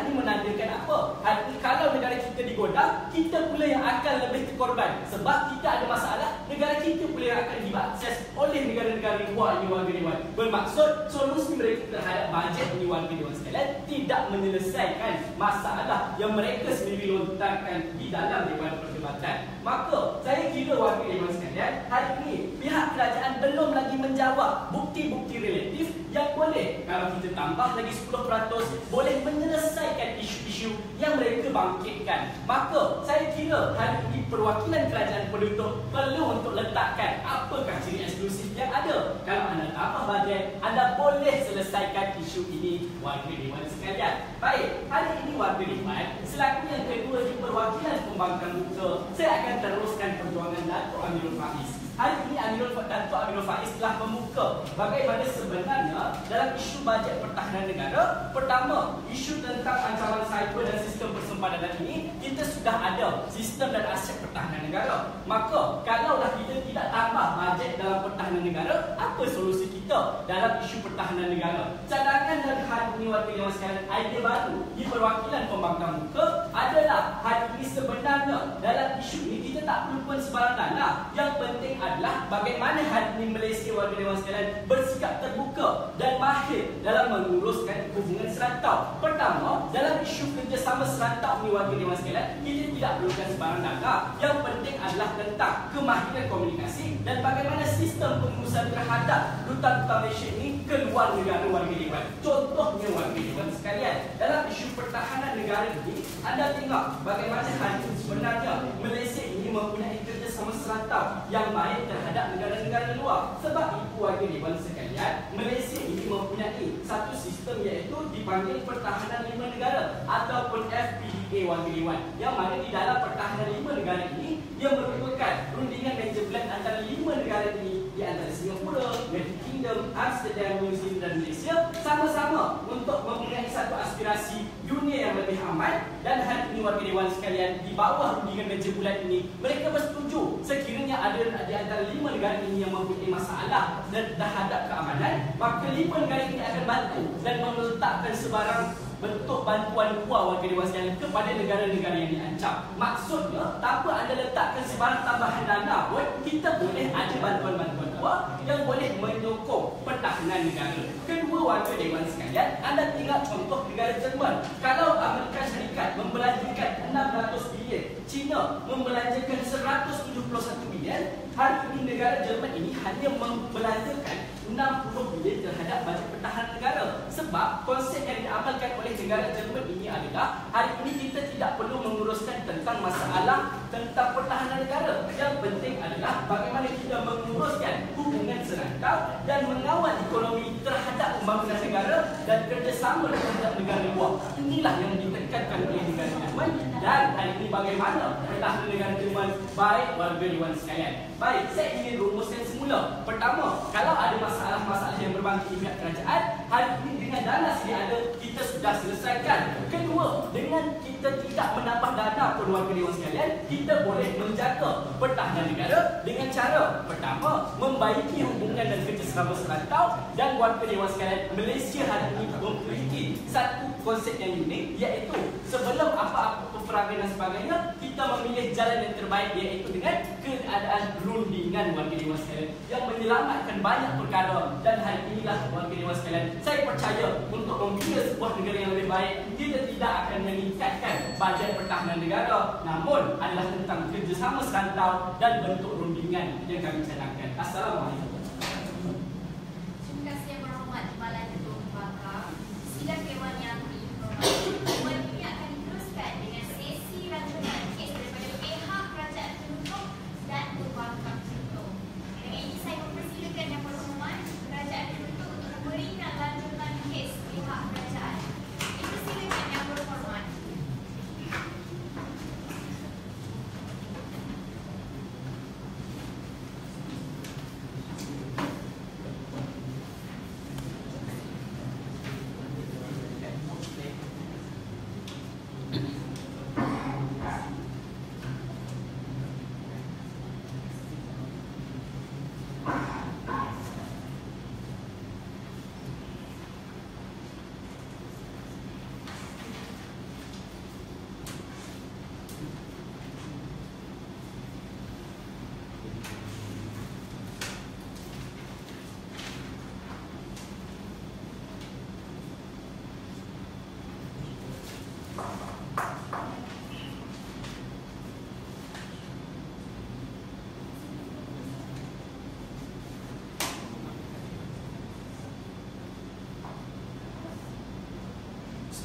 ini menandakan apa? Hari ini kalau negara kita digoda, kita pula yang akan lebih terkorban. Sebab kita ada masalah, negara kita pula yang akan diakses oleh negara-negara luar ini warga dewan. Bermaksud solusi mereka terhadap bajet ini warga dewan sekalian tidak menyelesaikan masalah yang mereka sendiri lontarkan di dalam Dewan Perdebatan. Maka saya kira warga dewan sekalian, hari ini pihak kerajaan belum lagi menjawab bukti-bukti relatif yang boleh, kalau kita tambah lagi 10%, boleh menyelesaikan isu-isu yang mereka bangkitkan. Maka saya kira hari ini perwakilan kerajaan penuntut perlu untuk letakkan apakah ciri eksklusif yang ada. Kalau anda tambah bajet, anda boleh selesaikan isu ini warga dewan sekalian. Baik, hari ini warga dewan selaku yang kedua di perwakilan pembangkang muka, saya akan teruskan perjuangan Datuk Amirul Faiz. Hari ini Datuk Amirul Faiz telah membuka bagaimana sebenarnya dalam isu bajet pertahanan negara. Pertama, isu tentang ancaman cyber dan sistem persempadanan ini, kita sudah ada sistem dan aset pertahanan negara. Maka, kalaulah kita tidak tambah bajet dalam pertahanan negara, apa solusi kita dalam isu pertahanan negara? Cadangan dan hari ini warga dewan sekalian, idea baru di perwakilan pembangkang muka adalah hari ini sebenarnya dalam isu ini kita tak perlu pun sebarang dana. Yang penting adalah bagaimana hari ini Malaysia warga dewan sekalian bersikap terbuka dan mahir dalam menguruskan hubungan serantau. Pertama, dalam isu kerjasama serantau ni warga dewan sekalian, kita tidak perlukan sebarang dana. Yang penting adalah tentang kemahiran komunikasi dan bagaimana sistem pengurusan terhadap duta-duta Malaysia ini keluar negara warga dewan. Contohnya warga dewan sekalian, dalam isu pertahanan negara ini, anda tengok bagaimana hari ini sebenarnya Malaysia ini mempunyai kerjasama serantau yang baik terhadap negara-negara luar. Sebab itu warga dewan sekalian, Malaysia ini mempunyai satu sistem iaitu dipanggil Pertahanan 5 Negara ataupun FPDA warga dewan, yang mana di dalam Pertahanan 5 Negara ini ia merupakan rundingan manajemen antara 5 negara ini, di antara Singapura, United Kingdom, Amsterdam, New Zealand dan Malaysia, sama-sama untuk mempunyai satu aspirasi dunia yang lebih aman. Dan hari ini warga dewan sekalian, di bawah rundingan meja bulat ini, mereka bersetuju sekiranya ada di antara 5 negara ini yang mempunyai masalah terhadap keamanan, maka 5 negara ini akan bantu dan meletakkan sebarang bentuk bantuan luar warga dewan sekalian kepada negara-negara yang diancam. Maksudnya, tanpa anda letakkan sebarang tambahan dana pun, kita boleh ada bantuan-bantuan luar yang boleh menyokong pertahanan negara. Kedua warga dewan sekalian, anda tengok contoh negara Jerman. Kalau Amerika Syarikat membelanjakan 600 bilion, China membelanjakan 171 bilion, hari ini negara Jerman ini hanya membelanjakan 60 bilion terhadap bajet pertahanan negara. Sebab konsep yang diamalkan oleh negara Jerman ini adalah hari ini kita tidak perlu menguruskan tentang masalah tentang pertahanan negara. Yang penting adalah bagaimana kita menguruskan hubungan serantau dan mengawal ekonomi terhadap pembangunan negara dan kerjasama terhadap negara luar. Inilah yang ditekankan oleh negara Jerman. Dan hari ini bagaimana pertahanan negara Jerman baik warga dewan sekalian. Baik, saya ingin rumuskan semula. Pertama, kalau ada masalah-masalah yang berbangkit di pihak kerajaan, hari ini dengan dana sedia ada, kita sudah selesaikan. Kedua, dengan kita tidak menambah dana pun warga dewan sekalian, kita boleh menjaga pertahanan negara dengan cara pertama, membaiki hubungan dan kerjasama serantau. Dan warga dewan sekalian, Malaysia hari ini memiliki satu konsep yang unik, iaitu sebelum apa-apa peperangan dan sebagainya, kita memilih jalan yang terbaik, iaitu dengan keadaan rundingan warga dewan sekalian yang menyelamatkan banyak perkara. Dan hari inilah warga dewan sekalian, saya percaya untuk membina sebuah negara yang lebih baik, kita tidak akan meningkatkan bajet pertahanan negara, namun adalah tentang kerjasama serantau dan bentuk rundingan yang kami cadangkan. Assalamualaikum. Terima kasih yang berhormat Kepala Ketua Pembangkang. Sidang Dewan yang dihormati, pertemuan ini akan diteruskan dengan sesi rancangan kes daripada pihak kerajaan penuntut dan pembangkang penuntut. Dengan ini saya mempersilakan yang berhormat kerajaan penuntut untuk memberikan lanjutan kes pihak kerajaan. Dipersilakan yang berhormat.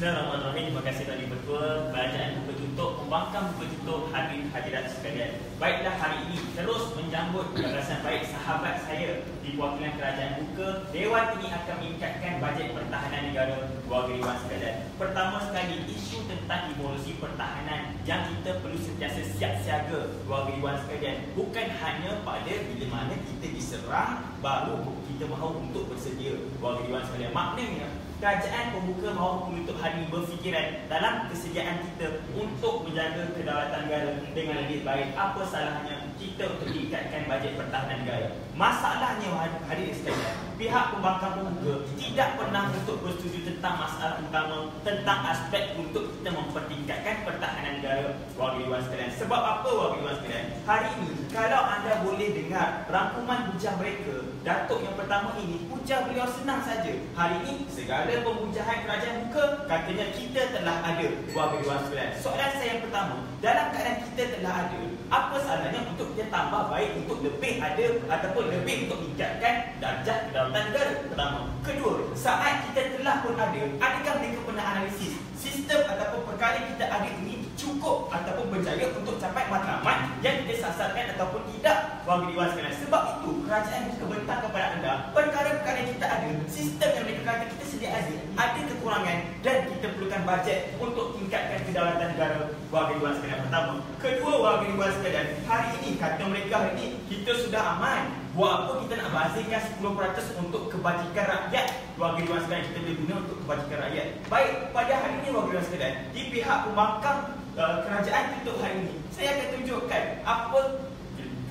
Bismillahirrahmanirrahim. Terima kasih tadi Ketua Kerajaan Buka Tutup, pembangkang Buka Tutup, hadirat sekalian. Baiklah, hari ini terus menyambut gagasan baik sahabat saya di perwakilan Kerajaan Buka. Dewan ini akan meningkatkan bajet pertahanan negara warga dewan sekalian. Pertama sekali, isu tentang evolusi pertahanan yang kita perlu sentiasa siap siaga warga dewan sekalian. Bukan hanya pada bila mana kita diserang baru kita mahu untuk bersedia warga dewan sekalian. Maknanya Kerajaan Pembuka mahu penutup hari ini berfikiran dalam kesediaan kita untuk menjaga kedaulatan negara dengan lebih baik. Apa salahnya kita untuk meningkatkan bajet pertahanan negara? Masalahnya hadirin sekalian, pihak pembangkang pembuka tidak pernah untuk bersetuju tentang masalah utama tentang aspek untuk kita mempertingkatkan pertahanan negara warga dewan sekalian. Sebab apa warga dewan sekalian? Hari ini kalau anda boleh dengar rangkuman hujah mereka, Datuk yang pertama ini hujah beliau senang saja. Hari ini segala pembujahan Kerajaan Buka katanya kita telah ada warga dewan sekalian. Soalan saya yang pertama, dalam keadaan kita telah ada, apa salahnya untuk kita tambah baik untuk lebih ada ataupun lebih untuk meningkatkan darjah kedaulatan negara? Pertama. Kedua, saat kita telah pun ada, adakah mereka pernah analisis sistem ataupun perkara kita ada ini cukup ataupun berjaya untuk capai matlamat yang kita sasarkan ataupun tidak warga dewan sekalian? Sebab itu kerajaan Buka bentang kepada anda perkara-perkara yang kita ada, sistem yang mereka kata kita sedia ada kekurangan dan kita perlukan bajet untuk tingkatkan kedaulatan negara warga dewan sekalian. Pertama. Kedua, warga dewan sekalian, hari ini kata mereka hari ini kita sudah aman. Buat apa kita nak bazirkan 10% untuk kebajikan rakyat warga dewan sekalian? Kita boleh guna untuk kebajikan rakyat. Baik, pada hari ini warga dewan sekalian, di pihak pembangkang kerajaan untuk hari ini, saya akan tunjukkan apa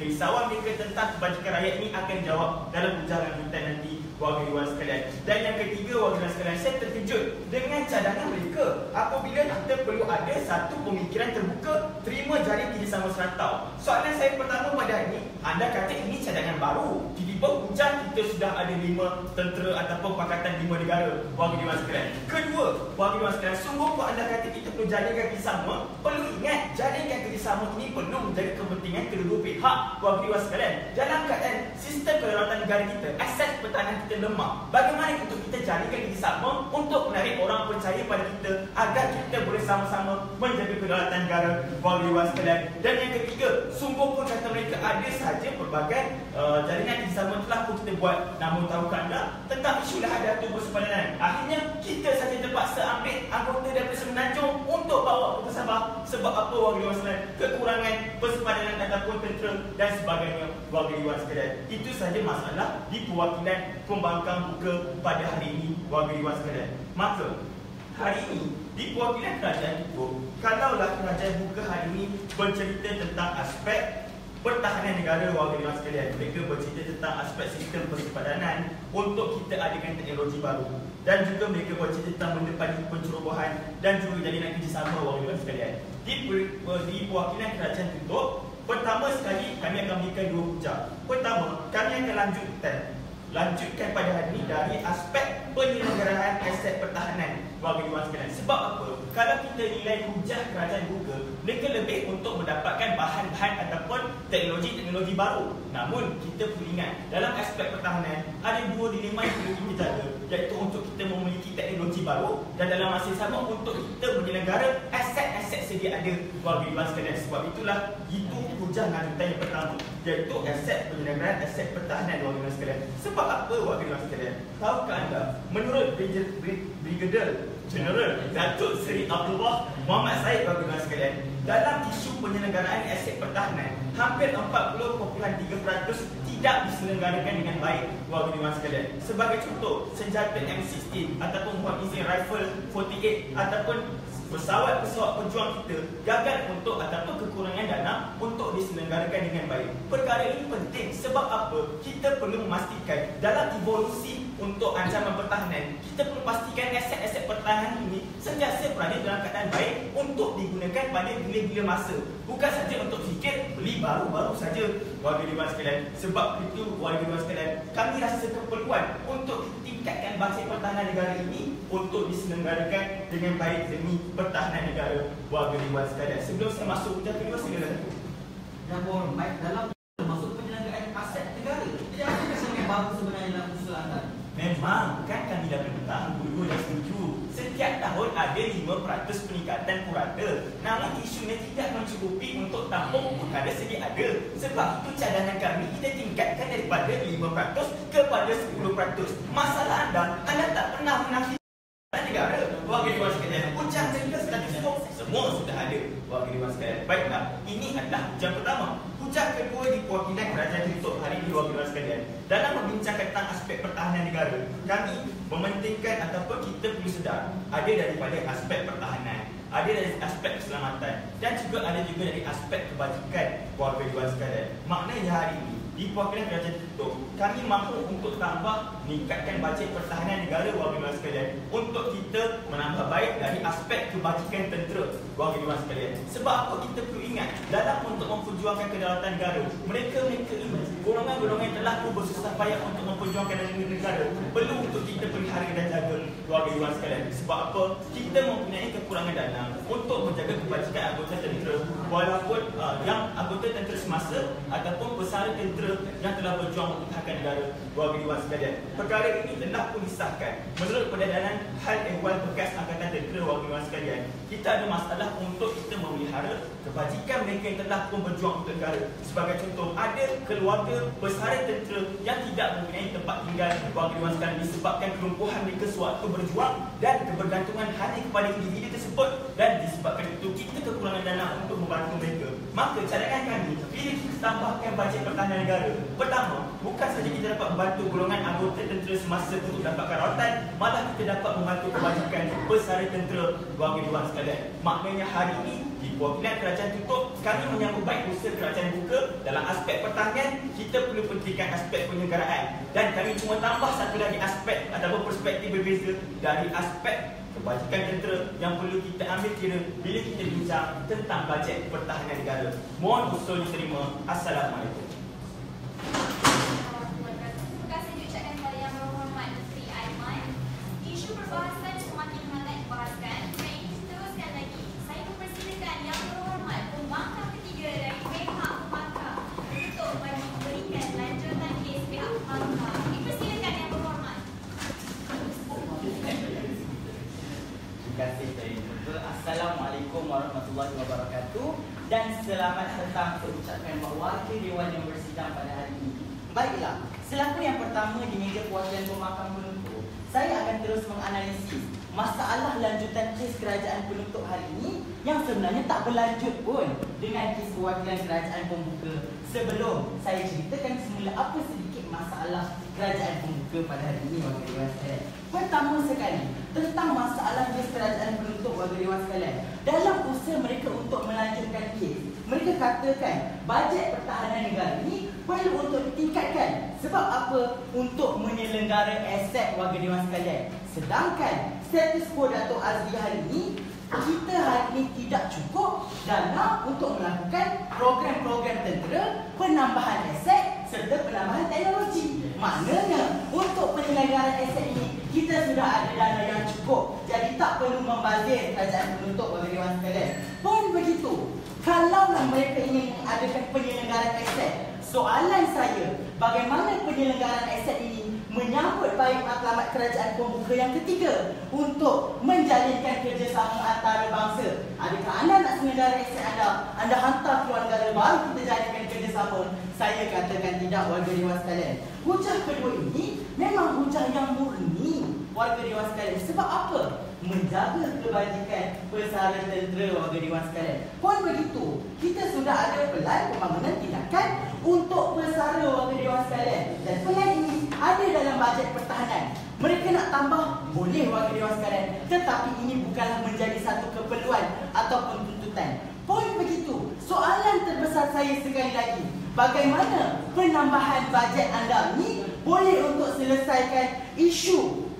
kerisauan mereka tentang kebajikan rakyat ini akan jawab dalam ujian lanjutan nanti warga dewan sekalian. Dan yang ketiga warga dewan sekalian, saya terkejut dengan cadangan mereka apabila kita perlu ada satu pemikiran terbuka terima jaring kerjasama serantau. Soalan saya pertama pada hari ini, anda kata ini cadangan baru. Tiba-tiba hujan kita sudah ada 5 tentera ataupun pakatan 5 negara warga dewan sekalian. Kedua, warga dewan sekalian, sungguh pun anda kata kita perlu jaringkan kerjasama. Perlu ingat, jaringkan kerjasama ini perlu menjaga kepentingan kedua pihak warga dewan sekalian. Dalam keadaan sistem kedaulatan negara kita, asas pertahanan kita lemah, bagaimana untuk kita jaringkan kerjasama untuk menarik orang percaya pada kita agar kita boleh sama-sama menjaga kedaulatan negara warga dewan sekalian. Dan yang ketiga, sungguh pun kata mereka ada sahaja pelbagai jaringan kerjasama telah pun kita buat, namun tahukah anda tentang isu Lahadatul Persepadanan? Akhirnya kita saja terpaksa ambil anggota daripada Semenanjung untuk bawa ke Sabah. Sebab apa warga dewan sekalian? Kekurangan persepadanan ataupun tentera dan sebagainya warga dewan sekalian. Itu saja masalah di perwakilan pembangkang Buka pada hari ini warga dewan sekalian. Maka hari ini di perwakilan Kerajaan Buka, kalaulah Kerajaan Buka hari ini bercerita tentang aspek pertahanan negara warga dewan sekalian, mereka bercerita tentang aspek sistem persepadanan untuk kita adakan teknologi baru, dan juga mereka bercerita tentang mendepani pencerobohan dan juga jalinan kerjasama warga dewan sekalian. Di perwakilan Kerajaan Tutup, pertama sekali kami akan berikan 2 hujah. Pertama, kami akan lanjutkan pada hari ini dari aspek penyelenggaraan aset pertahanan warga dewan sekalian. Sebab apa? Kalau kita nilai hujah Kerajaan Buka, mereka lebih untuk mendapatkan bahan-bahan ataupun teknologi-teknologi baru. Namun kita perlu ingat, dalam aspek pertahanan ada 2 dilema yang perlu kita jaga, iaitu untuk kita memiliki teknologi baru dan dalam masa yang sama untuk kita menyelenggara aset-aset sedia ada warga dewan sekalian. Sebab itulah itu hujah lanjutan yang pertama, iaitu aset penyelenggaraan aset pertahanan warga dewan sekalian. Sebab apa warga dewan sekalian? Tahukah anda, menurut Brigadier General Datuk Seri Abdullah Muhammad Said warga dewan sekalian, dalam isu penyelenggaraan aset pertahanan, hampir 40.3% tidak diselenggarakan dengan baik warga dewan sekalian. Sebagai contoh, senjata M16 ataupun Hornizing Rifle 48 ataupun pesawat-pesawat pejuang kita gagal untuk ataupun kekurangan dana untuk diselenggarakan dengan baik. Perkara ini penting sebab apa? Kita perlu memastikan dalam evolusi untuk ancaman pertahanan, kita perlu pastikan aset-aset pertahanan ini sentiasa berada dalam keadaan baik untuk digunakan pada bila-bila masa. Bukan saja untuk fikir beli baru-baru saja warga dewan sekalian. Sebab itu warga dewan sekalian, kami rasa keperluan untuk tingkatkan bajet pertahanan negara ini untuk diselenggarakan dengan baik demi pertahanan negara warga dewan sekalian. Sebelum saya masuk hujah kedua, silakan. Yang bermain dalam termasuk penyelenggaraan aset negara. Jadi apa kesan yang baru sebenarnya dalam usul anda? Memang kan kami dah bentang, guru dah setuju. Setiap tahun ada Jabatan Purata. Namun isunya tidak mencukupi untuk tampung perkara sedia ada. Sebab itu cadangan kami kita tingkatkan daripada 5% kepada 10%. Masalah anda tak pernah menafikan negara. Warga Dewan sekalian, ujian sehingga status semua sudah ada. Warga Dewan sekalian, baiklah, ini adalah ujian pertama. Ujian kedua di perwakilan kerajaan untuk hari ini, warga Dewan sekalian. Dalam membincangkan tentang aspek pertahanan negara, kami mementingkan ataupun kita perlu sedar ada daripada aspek pertahanan, ada dari aspek keselamatan, dan juga ada juga dari aspek kebajikan warga Dewan sekalian. Maknanya hari ini di perwakilan kerajaan tertutup, kami mahu untuk tambah meningkatkan bajet pertahanan negara warga Dewan sekalian untuk kita menambah baik dari aspek kebajikan tentera warga Dewan sekalian. Sebab apa kita perlu ingat dalam untuk memperjuangkan kedaulatan negara, mereka ini golongan-golongan yang telah bersusah payah untuk memperjuangkan negara perlu untuk kita pelihara dan jaga warga Dewan sekalian. Sebab apa? Kita mempunyai kekurangan dana untuk menjaga kebajikan anggota tentera, walaupun yang anggota tentera semasa ataupun pesara tentera yang telah berjuang mempertahankan negara warga Dewan sekalian. Perkara ini telah pun disahkan. Menurut Perdana Hal Ehwal Bekas Angkatan Tentera warga Dewan sekalian, kita ada masalah untuk kita memelihara kebajikan mereka yang telah pun berjuang untuk negara. Sebagai contoh, ada keluarga pesara tentera yang tidak mempunyai tempat tinggal warga Dewan sekalian disebabkan kelumpuhan mereka sewaktu berjuang dan kebergantungan hanya kepada individu tersebut, dan disebabkan itu kita kekurangan dana untuk membantu mereka. Maka cadangan kami, bila kita tambahkan bajet pertahanan negara, pertama, bukan saja kita dapat membantu golongan anggota tentera semasa untuk dapatkan rawatan, malah kita dapat membantu kebajikan pesara tentera warga Dewan sekalian. Maknanya hari ini di perwakilan kerajaan tutup, kami menyambut baik usaha kerajaan buka dalam aspek pertahanan. Kita perlu pentingkan aspek penyelenggaraan, dan kami cuma tambah satu lagi aspek ataupun perspektif berbeza dari aspek kebajikan tentera yang perlu kita ambil kira bila kita bincang tentang bajet pertahanan negara. Mohon usul diterima. Assalamualaikum. Terima kasih diucapkan kepada Yang Berhormat Menteri Aiman. Isu perbahasan semakin hangat dibahaskan. Dan ini teruskan lagi. Saya mempersilakan Yang Berhormat Pembangkang ketiga dari pihak pembangkang untuk memberikan lanjutan kes pihak pembangkang. Dipersilakan Yang Berhormat. Terima kasih Tuan Ibu. Assalamualaikum warahmatullahi wabarakatuh, dan selamat datang saya ucapkan wakil Dewan yang bersidang pada hari ini. Baiklah, selaku yang pertama di meja perwakilan pembangkang penuntut, saya akan terus menganalisis masalah lanjutan kes kerajaan penuntut hari ini yang sebenarnya tak berlanjut pun dengan kes perwakilan kerajaan pembuka. Sebelum saya ceritakan semula apa sedikit masalah kerajaan pembuka pada hari ini, warga Dewan sekalian. Pertama sekali, tentang masalah kes kerajaan penuntut warga Dewan sekalian. Dalam usaha mereka untuk melanjutkan kes, mereka katakan bajet pertahanan negara ini perlu untuk ditingkatkan. Sebab apa? Untuk menyelenggara aset warga Dewan sekalian. Sedangkan status quo Dato' Azli hari ini, kita hari ini tidak cukup dana untuk melakukan program-program tentera, penambahan aset serta penambahan teknologi. Maknanya untuk penyelenggaraan aset ini kita sudah ada dana yang cukup. Jadi tak perlu membazir kerajaan penuntut warga Dewan sekalian. Pun begitu, kalaulah mereka ingin mengadakan penyelenggaraan aset, soalan saya, bagaimana penyelenggaraan aset ini menyambut baik matlamat kerajaan pembuka yang ketiga untuk menjalinkan kerjasama antarabangsa? Adakah anda nak selenggara aset anda hantar keluar negara baru kita jalinkan kerjasama? Saya katakan tidak, warga Dewan sekalian. Hujah kedua ini memang hujah yang murni, warga Dewan sekalian. Sebab apa? Menjaga kebajikan pesara tentera warga Dewan sekalian. Pun begitu, kita sudah ada pelan pembangunan tindakan untuk pesara warga Dewan sekalian, dan pelan ini ada dalam bajet pertahanan. Mereka nak tambah, boleh warga Dewan sekalian, tetapi ini bukanlah menjadi satu keperluan ataupun tuntutan. Pun begitu, soalan terbesar saya sekali lagi, bagaimana penambahan bajet anda ini boleh untuk selesaikan isu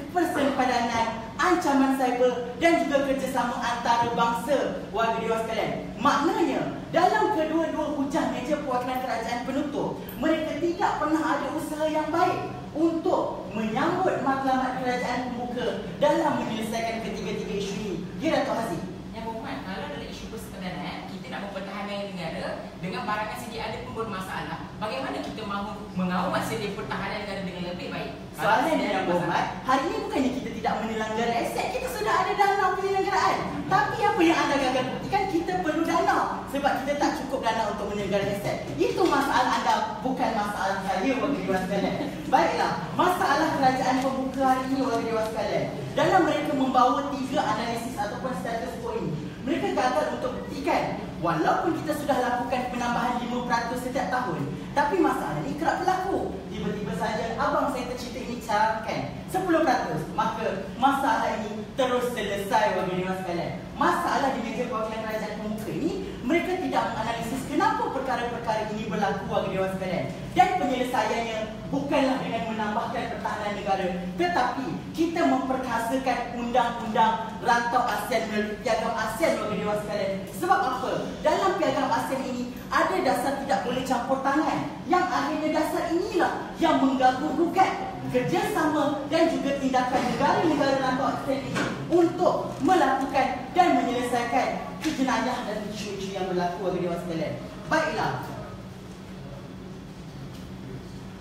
persempadanan, ancaman cyber dan juga kerjasama antarabangsa warga Dewan sekalian? Maknanya dalam kedua-dua hujah meja perwakilan kerajaan penuntut, mereka tidak pernah ada usaha yang baik untuk menyambut matlamat kerajaan pembuka dalam menyelesaikan ketiga-tiga isu ini. Ya, Dato' Haziq. Yang Berhormat, kalau dalam isu persempadanan kita nak mempertahankan negara dengan barangan sedia ada pun bermasalah, bagaimana kita mahu mengawal sedia pertahanan negara dengan lebih baik? Soalan Yang Berhormat, hari ini bukannya kita tidak menyelenggara aset, kita sudah ada dana penyelenggaraan. Tapi apa yang anda gagal buktikan? Kita perlu dana sebab kita tak cukup dana untuk menyelenggara aset. Itu masalah anda, bukan masalah saya, warga dewan sekalian. Baiklah, masalah kerajaan pembuka hari ini, warga dewan sekalian. Dalam mereka membawa 3 analisis ataupun status quo ini, mereka gagal untuk buktikan walaupun kita sudah lakukan penambahan 5% setiap tahun, tapi masalah ini kerap berlaku. Tiba-tiba saja abang saya tercipta ini carkan 10%, maka masalah ini terus selesai, warga dewan sekalian. Masalah di meja perwakilan kerajaan pembuka ini, mereka tidak menganalisis kenapa perkara-perkara ini berlaku, warga dewan sekalian. Dan penyelesaiannya bukanlah dengan menambahkan pertahanan negara, tetapi kita memperkasakan undang-undang rantau ASEAN melalui piagam ASEAN, warga dewan sekalian. Sebab apa? Dalam piagam ASEAN ini ada dasar tidak boleh campur tangan, yang akhirnya dasar inilah yang mengganggu-gugat kerjasama dan juga tindakan negara-negara rantau ASEAN ini untuk melakukan dan menyelesaikan jenayah dan isu-isu yang berlaku, warga dewan sekalian. Baiklah,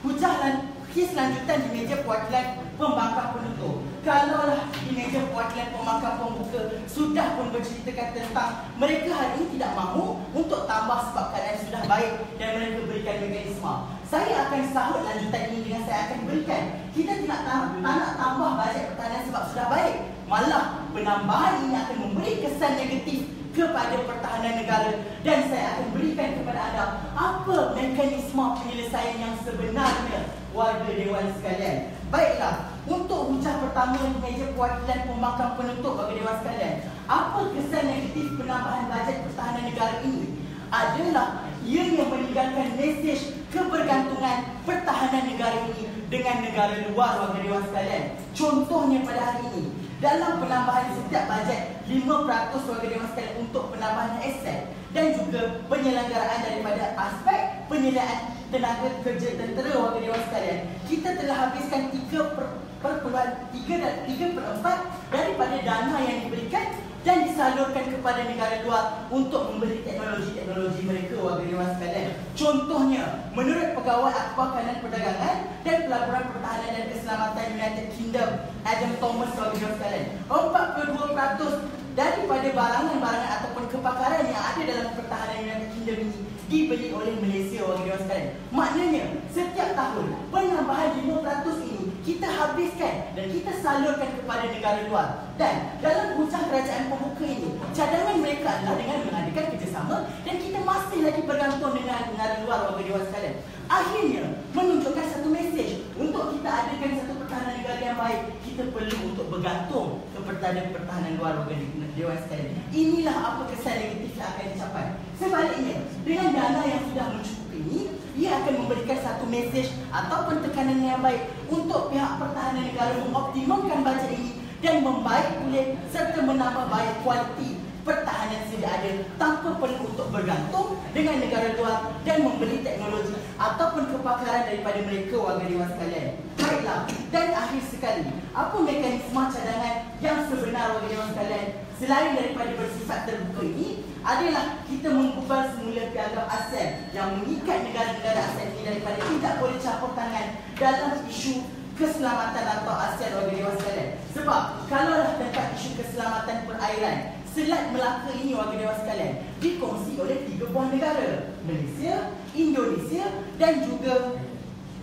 hujah dan kes lanjutan di meja perwakilan pembangkang penutup. Kalaulah di meja perwakilan pembangkang pembuka sudah pun berceritakan tentang mereka hari ini tidak mahu untuk tambah sebab keadaan sudah baik dan mereka berikan mekanisme, saya akan sahut lanjutan ini dengan saya akan berikan. Kita tidak nak tambah bajet pertahanan sebab sudah baik, malah penambahan ini akan memberi kesan negatif kepada pertahanan negara. Dan saya akan berikan kepada anda apa mekanisme penyelesaian yang sebenarnya, warga dewan sekalian. Baiklah, untuk hujah pertama di meja perwakilan pembangkang penutup, warga dewan sekalian, apa kesan negatif penambahan bajet pertahanan negara ini? Adalah ianya meninggalkan mesej kebergantungan pertahanan negara ini dengan negara luar, warga dewan sekalian. Contohnya pada hari ini, dalam penambahan setiap bajet 5%, warga dewan sekalian, untuk penambahan aset dan juga penyelenggaraan daripada aspek penilaian tenaga kerja tentera, warga dewan sekalian, kita telah habiskan 3/4 daripada dana yang diberikan dan disalurkan kepada negara luar untuk membeli teknologi-teknologi mereka, warga dewan sekalian. Contohnya, menurut Pegawai Akhbar Kanan Perdagangan dan Pelaburan Pertahanan dan Keselamatan United Kingdom, Adam Thomas, warga dewan sekalian, 42% daripada barangan-barangan ataupun kepakaran yang ada dalam pertahanan United Kingdom ini dibeli oleh Malaysia, warga dewan sekalian. Maknanya, setiap tahun penambahan 5% ini kita habiskan dan kita salurkan kepada negara luar. Dan dalam hujah kerajaan pembuka ini, cadangan mereka adalah dengan mengadakan kerjasama dan kita masih lagi bergantung dengan negara luar, warga dewan sekalian. Akhirnya menunjukkan satu mesej, untuk kita adakan satu pertahanan negara yang baik, kita perlu untuk bergantung kepada pertahanan luar, warga dewan sekalian. Inilah apa kesan negatif yang akan dicapai. Sebaliknya, dengan dana yang sudah mencukupi ini, ia akan memberikan satu mesej ataupun tekanan yang baik untuk pihak pertahanan negara mengoptimumkan bajet ini dan membaik pulih serta menambah baik kualiti pertahanan sedia ada tanpa perlu untuk bergantung dengan negara luar dan membeli teknologi ataupun kepakaran daripada mereka, warga dewan sekalian. Baiklah, dan akhir sekali, apa mekanisme cadangan yang sebenar, warga dewan sekalian? Selain daripada bersifat terbuka ini, adalah kita menggubal semula piagam ASEAN yang mengikat negara-negara ASEAN ini daripada tidak boleh campur tangan dalam isu keselamatan rantau ASEAN, warga dewan sekalian. Sebab kalaulah tentang isu keselamatan perairan, Selat Melaka ini, warga dewan sekalian, dikongsi oleh 3 buah negara, Malaysia, Indonesia dan juga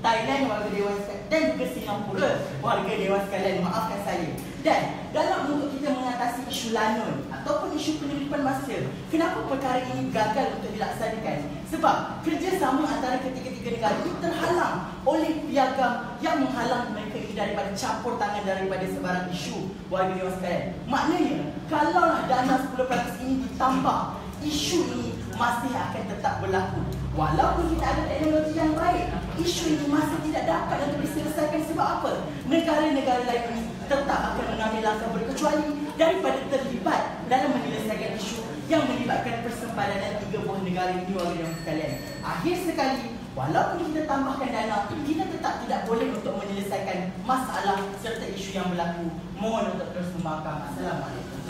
Thailand, warga dewan sekalian, dan juga Singapura, warga dewan sekalian, maafkan saya. Dan dalam untuk kita mengatasi isu lanun ataupun isu penyelidikan masa, kenapa perkara ini gagal untuk dilaksanakan? Sebab kerjasama antara ketiga-tiga negara ini terhalang oleh piagam yang menghalang mereka ini daripada campur tangan daripada sebarang isu, warga dewan sekalian. Maknanya, kalaulah dana 10% ini ditambah, isu ini masih akan tetap berlaku. Walaupun kita ada teknologi yang baik, isu ini masih tidak dapat untuk diselesaikan. Sebab apa? Negara-negara lain ini tetap akan mengambil langkah berkecuali daripada terlibat dalam menyelesaikan isu yang melibatkan persempadanan 3 buah negara ini, warga dewan sekalian. Akhir sekali, walaupun kita tambahkan dana, kita tetap tidak boleh untuk menyelesaikan masalah serta isu yang berlaku. Mohon untuk terus membangkang. Assalamualaikum.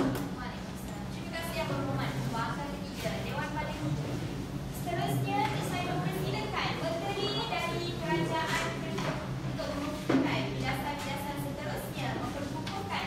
Terima kasih yang berhormat Pembangkang ketiga Dewan Paling Tinggi. Seterusnya, saya mempersilakan menteri dari kerajaan untuk mengukuhkan bidasan-bidasan seterusnya memperkukuhkan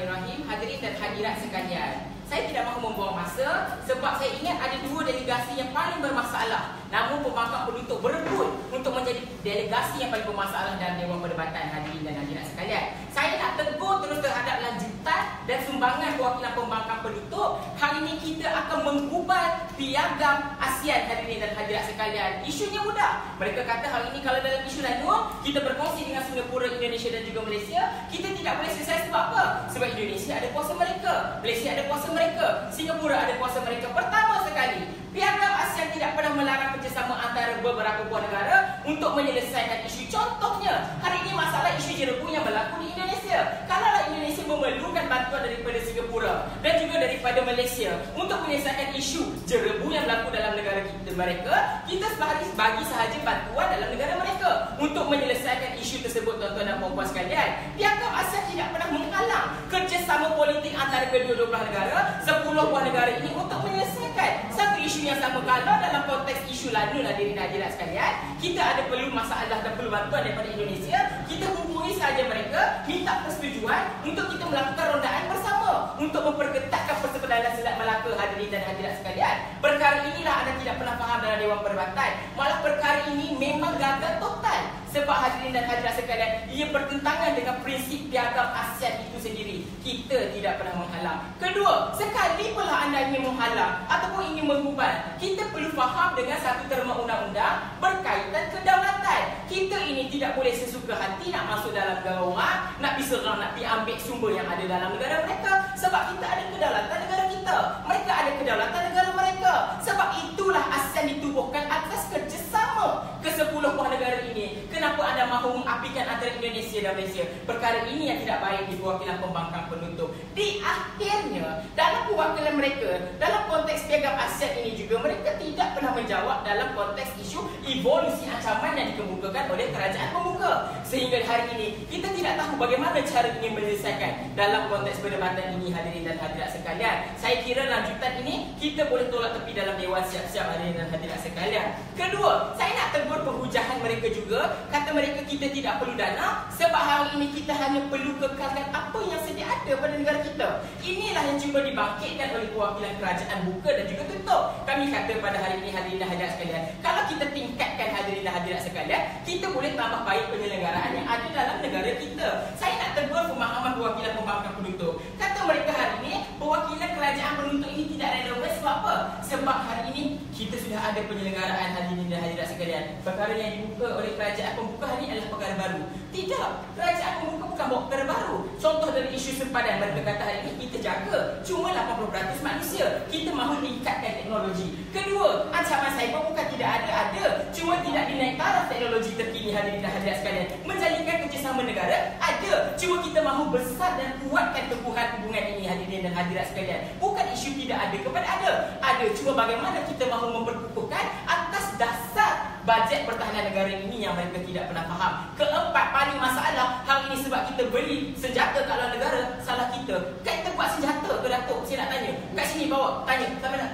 Bismillahirrahmanirrahim. Hadirin dan hadirat sekalian, saya tidak mahu membuang masa sebab saya ingat ada dua delegasi yang paling bermasalah. Namun pembangkang penduduk berebut untuk menjadi delegasi yang paling bermasalah dalam Dewan Perdebatan. Hadirin dan hadirat sekalian, saya nak tegur terus terhadap lanjutan dan sumbangan perwakilan pembangkang penduduk. Hari ini kita akan menggubal piagam ASEAN. Hadirin dan hadirat sekalian, isunya mudah. Mereka kata hari ini kalau dalam isu lain kita berkongsi dengan Singapura, Indonesia dan juga Malaysia, kita tidak boleh selesai. Sebab apa? Sebab Indonesia ada kuasa mereka, Malaysia ada kuasa mereka, Singapura ada kuasa mereka. Pertama sekali, piagam ASEAN tidak pernah melarang kerjasama antara beberapa buah negara untuk menyelesaikan isu. Contohnya, hari ini masalah isu jerebu yang berlaku di Indonesia. Kalaulah Indonesia memerlukan bantuan daripada Singapura dan juga daripada Malaysia untuk menyelesaikan isu jerebu yang berlaku dalam negara mereka, kita bagi sahaja bantuan dalam negara mereka untuk menyelesaikan isu tersebut. Tuan-tuan dan puan-puan sekalian, piagam ASEAN tidak pernah menghalang kerjasama politik antara kedua-dua belah negara, 10 buah negara ini untuk menyelesaikan satu isu yang sama. Kalau dalam konteks isu lalu, hadirin dan hadirat sekalian, kita ada perlu masalah dan perlu bantuan daripada Indonesia, kita hubungi sahaja mereka, minta persetujuan untuk kita melakukan rondaan bersama untuk memperketatkan persempadanan Selat Melaka. Hadirin dan hadirat sekalian, perkara inilah anda tidak pernah faham dalam Dewan Perdebatan. Malah perkara ini memang gagal total. Sebab hadirin dan hadirat sekalian, ia bertentangan dengan prinsip piagam ASEAN itu sendiri. Kita tidak pernah menghalang. Kedua, sekali pula anda ingin menghalang ataupun ingin menggubal, kita perlu faham dengan satu terma undang-undang berkaitan kedaulatan. Kita ini tidak boleh sesuka hati nak masuk dalam negara orang, nak pergi serang, nak pergi ambil sumber yang ada dalam negara mereka. Sebab kita ada kedaulatan negara kita, mereka ada kedaulatan negara mereka. Sebab itulah ASEAN ditubuhkan atas kerjasama ke-10 buah negara ini. Kenapa anda mahu mengapikan antara Indonesia dan Malaysia? Perkara ini yang tidak baik di perwakilan pembangkang penduduk. Di akhirnya, dalam perwakilan mereka, dalam konteks piagam ASEAN ini juga, mereka tidak pernah menjawab dalam konteks isu evolusi ancaman yang dikemukakan oleh kerajaan pembuka. Sehingga hari ini, kita tidak tahu bagaimana cara ini menyelesaikan dalam konteks perdebatan ini. Hadirin dan hadirat sekalian, saya kira lanjutan ini kita boleh tolak tepi dalam Dewan siap-siap. Hadirin dan hadirat sekalian, kedua, saya nak tegur perhujahan mereka juga. Kata mereka kita tidak perlu dana sebab hari ini kita hanya perlu kekalkan apa yang sedia ada pada negara kita. Inilah yang cuba dibangkitkan oleh perwakilan kerajaan buka dan juga tutup. Kami kata pada hari ini, hadirin dan hadirat sekalian, kalau kita tingkatkan, hadirin dan hadirat sekalian, kita boleh tambah baik penyelenggaraan yang ada dalam negara kita. Saya nak tegur pemahaman perwakilan pembangkang penduduk. Kata mereka hari ini perwakilan kerajaan penduduk ini tidak relevan. Sebab apa? Sebab hari ini kita sudah ada penyelenggaraan. Hadirin dan hadirat sekalian, perkara yang dibuka oleh kerajaan pembuka hari ini adalah perkara baru. Tidak, kerajaan pembuka bukan bawa perkara baru. Contoh dari isu sempadan, mereka kata hari ini kita jaga cuma 80% manusia, kita mahu meningkatkan teknologi. Kedua, ancaman cyber bukan tidak ada, cuma tidak dinaik taraf teknologi terkini. Hadirin dan hadirat sekalian, menjalinkan kerjasama negara ada, cuma kita mahu besar dan kuatkan teguhan hubungan ini. Hadirin dan hadirat sekalian, bukan isu tidak ada kepada ada, cuma bagaimana kita mahu memperkukuhkan atas dasar bajet pertahanan negara ini yang mereka tidak pernah faham. Keempat, paling masalah hari ini sebab kita beli senjata kat luar negara, salah kita. Kan kita buat senjata ke Datuk? Saya nak tanya. Kat sini bawa, tanya. Sampai nak?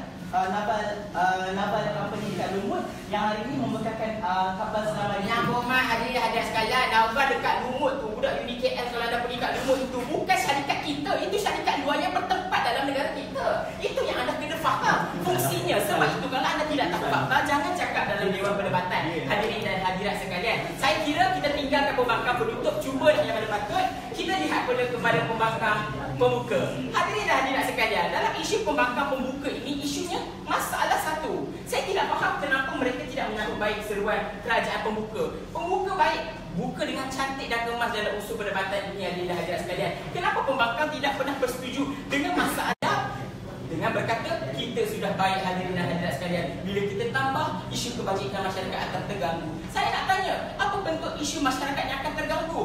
Naval company dekat Lumut yang hari ini membekalkan kapal selam yang berhormat hadirin hadirat sekalian, Naval dekat Lumut tu, budak uni KL kalau anda pergi kat Lumut itu bukan syarikat kita, itu syarikat luar yang bertempat dalam negara kita. Itu yang anda kena faham fungsinya. Sebab itu kalau anda tidak tahu fakta, jangan cakap dalam Dewan Perdebatan. Hadirin dan hadirat sekalian, saya kira kita tinggalkan pembangkang penduduk, cuba yang mana patut kita lihat kepada pembangkang pembuka. Hadirin dan hadirat sekalian, dalam isu pembangkang pembuka ini, isunya masalah satu. Saya tidak faham kenapa mereka tidak menyambut baik seruan kerajaan pembuka. Pembuka baik, buka dengan cantik dan kemas dalam usul perdebatan ini. Hadirin dan hadirat sekalian, kenapa pembangkang tidak pernah bersetuju dengan masalah dengan berkata kita sudah baik? Hadirin dan hadirat sekalian, bila kita tambah isu kebajikan masyarakat akan terganggu. Saya nak tanya, apa bentuk isu masyarakat yang akan terganggu?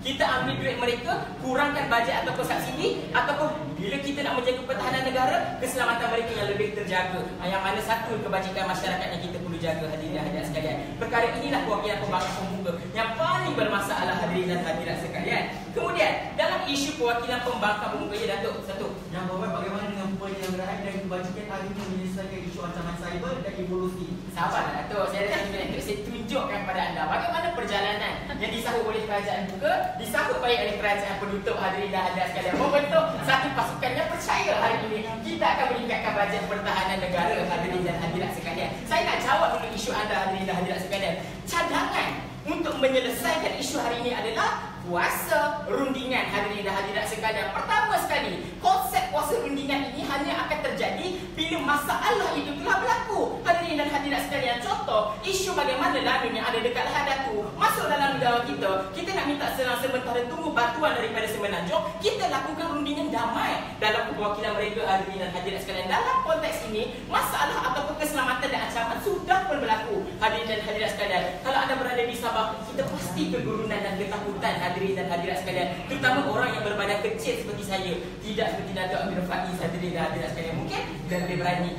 Kita ambil duit mereka, kurangkan bajet ataupun subsidi, ataupun bila kita nak menjaga pertahanan negara, keselamatan mereka yang lebih terjaga. Yang mana satu kebajikan masyarakat yang kita perlu jaga. Hadirin dan hadirat sekalian, perkara inilah perwakilan pembangkang pembuka yang paling bermasalah. Hadirin dan hadirat sekalian, kemudian dalam isu perwakilan pembangkang pembuka, ya Datuk, satu yang berbuat bagaimana dengan penyelenggaraan dan kebajikan hari ini menyelesaikan isu ancaman cyber dan evolusi. Sabarlah Datuk, saya dah saya tunjukkan kepada anda bagaimana perjalanan yang disahut oleh kerajaan buka, disahut baik oleh kerajaan penutup. Hadirin dan hadirat sekalian, membentuk satu pasukan yang percaya hari ini kita akan meningkatkan bajet pertahanan negara. Hadirin dan hadirat sekalian, saya nak jawab dulu isu anda hadirin dan hadirat sekalian. Cadangan untuk menyelesaikan isu hari ini adalah kuasa rundingan. Hadirin dan hadirat sekalian, pertama sekali, konsep kuasa rundingan ini hanya akan terjadi bila masalah itu telah berlaku. Hadirin dan hadirat sekalian, contoh isu bagaimana lanun yang ada dekat Lahad Datu masuk dalam negara kita, kita nak minta serang sementara tunggu bantuan daripada Semenanjung, kita lakukan rundingan damai dalam perwakilan mereka. Hadirin dan hadirat sekalian, dalam konteks ini masalah ataupun keselamatan dan ancaman sudah pun berlaku. Hadirin dan hadirat sekalian, kalau anda berada di Sabah, kita pasti kegurunan dan ketakutan. Hadirin dan hadirat sekalian, terutama orang yang berbadan kecil seperti saya, tidak seperti Dato' Amir Faiz. Hadirin dan hadirat sekalian, mungkin kita lebih berani.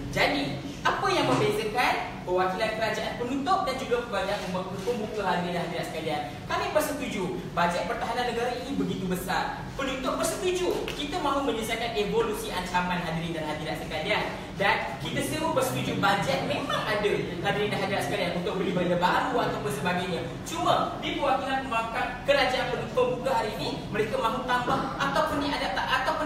Jadi, apa yang membezakan perwakilan kerajaan penutup dan juga perwakilan pembuka? Hadirin dan hadirat sekalian, kami bersetuju bajet pertahanan negara ini begitu besar. Penutup bersetuju kita mahu menyelesaikan evolusi ancaman. Hadirin dan hadirat sekalian, dan kita semua bersetuju bajet memang ada. Hadirin dan hadirat sekalian, untuk beli benda baru ataupun sebagainya. Cuma di perwakilan kerajaan pembuka hari ini, mereka mahu tambah ataupun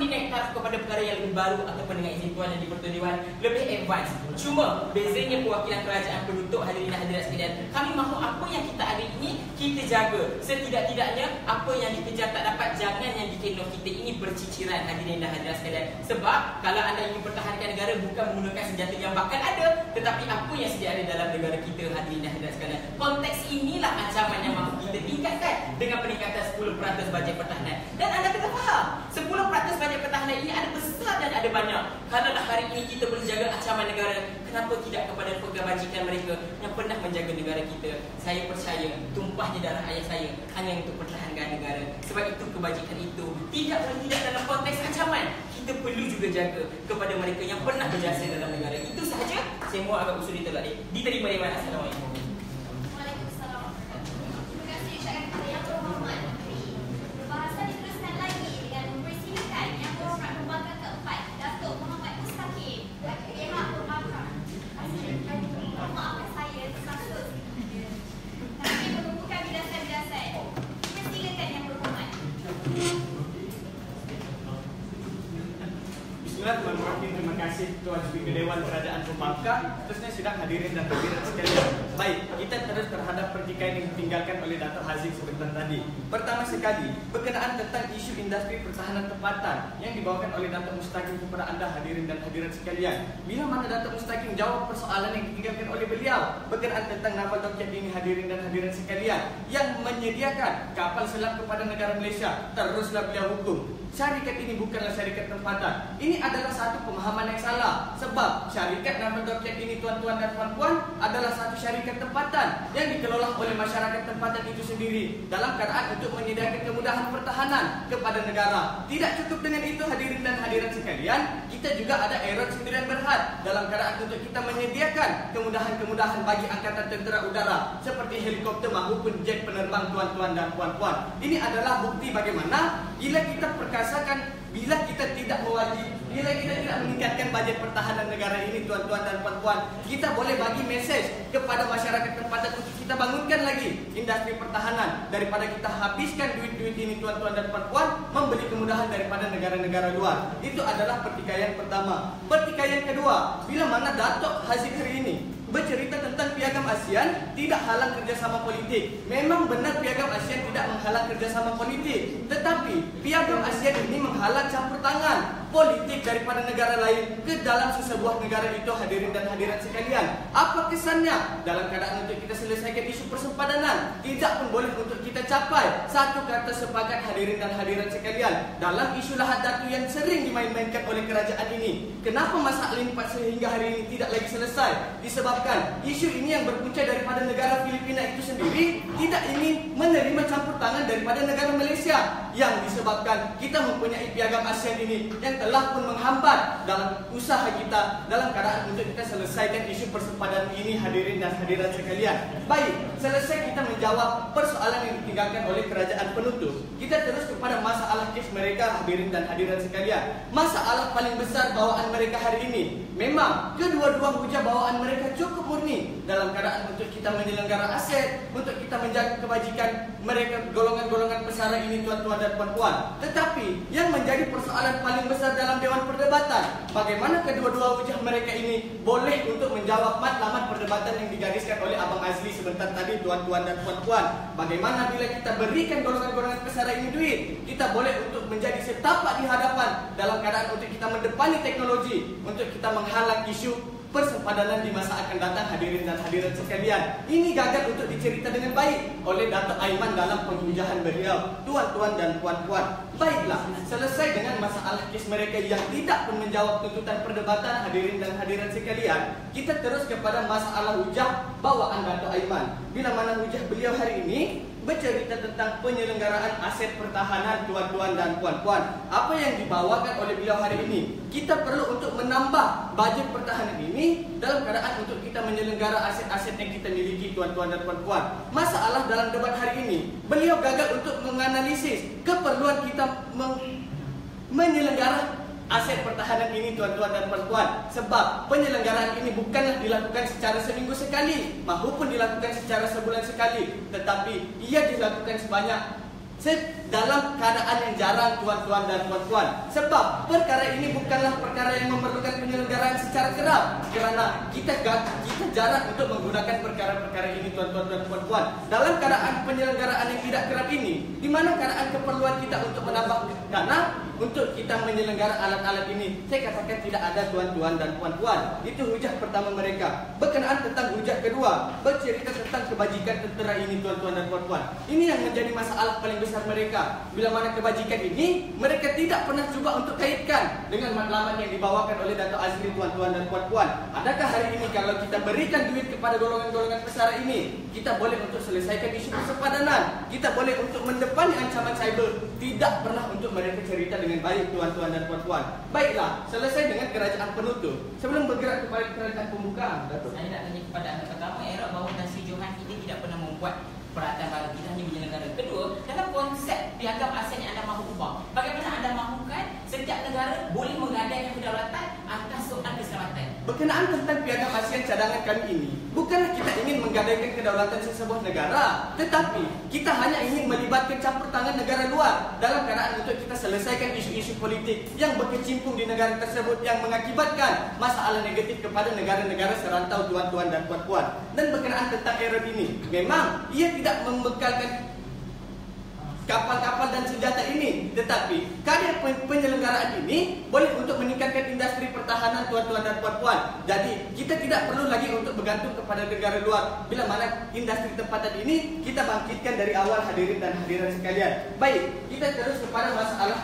dinaik taraf kepada perkara yang lebih baru ataupun dengan izin tuan yang di Pertuan Dewan lebih advance. Cuma bezanya perwakilan kerajaan penutup, hadirin dan hadirat sekalian, kami mahu apa yang kita ada ini kita jaga. Setidak-tidaknya apa yang dikejar tak dapat, jangan yang dikendong kita ini berciciran. Hadirin dan hadirat sekalian, sebab kalau anda ingin pertahankan negara bukan menggunakan senjata yang bakal ada, tetapi apa yang sedia ada dalam negara kita. Hadirin dan hadirat sekalian, konteks inilah ancaman yang mahu kita tingkatkan dengan peningkatan 10% bajet pertahanan. Dan anda kena faham, 10% bajet pertahanan ini ada besar dan ada banyak. Kalaulah hari ini kita boleh jaga ancaman negara, kenapa tidak kepada kebajikan mereka yang pernah menjaga negara kita? Saya percaya tumpahnya darah ayah saya hanya untuk pertahankan negara. Sebab itu kebajikan itu tidak dalam konteks ancaman. Kita perlu juga jaga kepada mereka yang pernah berjasa dalam negara. Itu sahaja. Saya mohon agak usul diterima di mana. Assalamualaikum. Waalaikumsalam. Terima kasih ucapkan kepada Yang Berhormat Menteri. Perbahasan diteruskan lagi dengan mempersilakan Yang Berhormat Pembangkang keempat, Datuk Muhammad Mustaqim, LKH Pembangkang. Maafkan saya tersasul. Kami menumpukan bidasan-bidasan. Persilakan Yang Berhormat. Bismillahirrahmanirrahim. Terima kasih Tuan Speaker Dewan Kerajaan Pembangkang. Terusnya sidang hadirin dan hadirat sekalian. Baik, kita terus terhadap pertikaian yang ditinggalkan oleh Dato' Haziq sebentar tadi. Pertama sekali, berkenaan tentang isu industri pertahanan tempatan yang dibawakan oleh Dato' Mustaqim kepada anda hadirin dan hadirat sekalian. Bila mana Dato' Mustaqim jawab persoalan yang ditinggalkan oleh beliau berkenaan tentang Naval Dokyat ini, hadirin dan hadirat sekalian, yang menyediakan kapal selam kepada negara Malaysia, teruslah beliau hukum syarikat ini bukanlah syarikat tempatan. Ini adalah satu pemahaman yang salah. Sebab syarikat Naval Dokyat ini, tuan-tuan dan puan-puan, adalah satu syarikat tempatan yang dikelola oleh masyarakat tempatan itu sendiri dalam keadaan untuk menyediakan kemudahan pertahanan kepada negara. Tidak cukup dengan itu hadirin dan hadirat sekalian, kita juga ada Aerot 9 Berhad dalam keadaan untuk kita menyediakan kemudahan-kemudahan bagi angkatan tentera udara seperti helikopter maupun jet penerbang, tuan-tuan dan puan-puan. Ini adalah bukti bagaimana bila kita bila kita tidak meningkatkan bajet pertahanan negara ini, tuan-tuan dan puan-puan, kita boleh bagi mesej kepada masyarakat tempatan untuk kita bangunkan lagi industri pertahanan daripada kita habiskan duit-duit ini, tuan-tuan dan puan-puan, membeli kemudahan daripada negara-negara luar. Itu adalah pertikaian pertama. Pertikaian kedua, bila mana Dato' Haziq hari ini bercerita tentang Piagam ASEAN tidak halang kerjasama politik. Memang benar Piagam ASEAN tidak menghalang kerjasama politik, tetapi Piagam ASEAN ini menghalang campur tangan politik daripada negara lain ke dalam sesebuah negara itu, hadirin dan hadirat sekalian. Apa kesannya? Dalam keadaan untuk kita selesaikan isu persempadanan, tidak pun boleh untuk kita capai satu kata sepakat, hadirin dan hadirat sekalian, dalam isu Lahad Datu yang sering dimain-mainkan oleh kerajaan ini. Kenapa masalah ini sehingga hari ini tidak lagi selesai? Disebabkan isu ini yang berpunca daripada negara Filipina itu sendiri tidak ingin menerima campur tangan daripada negara Malaysia, yang disebabkan kita mempunyai Piagam ASEAN ini yang telah pun menghambat dalam usaha kita dalam keadaan untuk kita selesaikan isu persempadanan ini, hadirin dan hadirat sekalian. Baik, selesai kita menjawab persoalan yang ditinggalkan oleh kerajaan penutup, kita terus kepada masalah kes mereka, hadirin dan hadirat sekalian. Masalah paling besar bawaan mereka hari ini, memang kedua-dua hujah bawaan mereka cukup murni dalam keadaan untuk kita menyelenggara aset, untuk kita menjaga kebajikan mereka, golongan-golongan pesara ini, tuan-tuan dan puan-puan. Tetapi yang menjadi persoalan paling besar dalam Dewan Perdebatan, bagaimana kedua-dua hujah mereka ini boleh untuk menjawab matlamat perdebatan yang digariskan oleh Abang Azli sebentar tadi, tuan-tuan dan puan-puan. Bagaimana bila kita berikan golongan-golongan pesara ini duit, kita boleh untuk menjadi setapak di hadapan dalam keadaan untuk kita mendepani teknologi, untuk kita menghalang isu persempadanan di masa akan datang, hadirin dan hadirat sekalian. Ini gagal untuk dicerita dengan baik oleh Dato' Aiman dalam penghujahan beliau, tuan-tuan dan puan-puan. Baiklah, selesai dengan masalah kes mereka yang tidak pun menjawab tuntutan perdebatan, hadirin dan hadirat sekalian. Kita terus kepada masalah hujah bawaan Dato' Aiman. Bila mana hujah beliau hari ini bercerita tentang penyelenggaraan aset pertahanan, tuan-tuan dan puan-puan. Apa yang dibawakan oleh beliau hari ini, kita perlu untuk menambah bajet pertahanan ini dalam keadaan untuk kita menyelenggara aset-aset yang kita miliki, tuan-tuan dan puan-puan. Masalah dalam debat hari ini, beliau gagal untuk menganalisis keperluan kita menyelenggara aset pertahanan ini, tuan-tuan dan puan-puan. Sebab penyelenggaraan ini bukanlah dilakukan secara seminggu sekali maupun dilakukan secara sebulan sekali, tetapi ia dilakukan sebanyak dalam keadaan yang jarang, tuan-tuan dan puan-puan. Sebab perkara ini bukanlah perkara yang memerlukan penyelenggaraan secara kerap, kerana kita jarang untuk menggunakan perkara-perkara ini, tuan-tuan dan puan-puan. Dalam keadaan penyelenggaraan yang tidak kerap ini, di mana keadaan keperluan kita untuk menambah dana untuk kita menyelenggara alat-alat ini, saya katakan tidak ada, tuan-tuan dan puan-puan. Itu hujah pertama mereka. Berkenaan tentang hujah kedua, bercerita tentang kebajikan tentera ini, tuan-tuan dan puan-puan. Ini yang menjadi masalah paling besar mereka. Bila mana kebajikan ini mereka tidak pernah cuba untuk kaitkan dengan matlamat yang dibawakan oleh Dato' Azli, tuan-tuan dan puan-puan. Adakah hari ini kalau kita berikan duit kepada golongan-golongan pesara ini, kita boleh untuk selesaikan isu persempadanan, kita boleh untuk mendepani ancaman cyber? Tidak pernah untuk mereka cerita dengan baik, tuan-tuan dan puan-puan. Baiklah, selesai dengan kerajaan penutup. Sebelum bergerak kepada kerajaan pembukaan, Dato', saya nak tanya kepada anda pertama, Era, bahawa Tan Sri Johan ini tidak pernah membuat peraturan baru, kita hanya menyelenggara. Kedua, dalam konsep piagam ASEAN yang anda mahu ubah, bagaimana anda mahukan setiap negara boleh menggadaikan kedaulatan atas soal keselamatan? berkenaan tentang piagam ASEAN cadangan kami ini, bukanlah kita ingin menggadaikan kedaulatan sesebuah negara, tetapi kita hanya ingin melibatkan campur tangan negara luar dalam keadaan untuk kita selesaikan isu-isu politik yang berkecimpung di negara tersebut yang mengakibatkan masalah negatif kepada negara-negara serantau, tuan-tuan dan puan-puan. Dan berkenaan tentang Arab ini, memang ia tidak membekalkan kapal-kapal dan senjata ini, tetapi kadar penyelenggaraan ini boleh untuk meningkatkan industri pertahanan, tuan-tuan dan puan-puan. Jadi kita tidak perlu lagi untuk bergantung kepada negara luar bila mana industri tempatan ini kita bangkitkan dari awal, hadirin dan hadirat sekalian. Baik, kita terus kepada masalah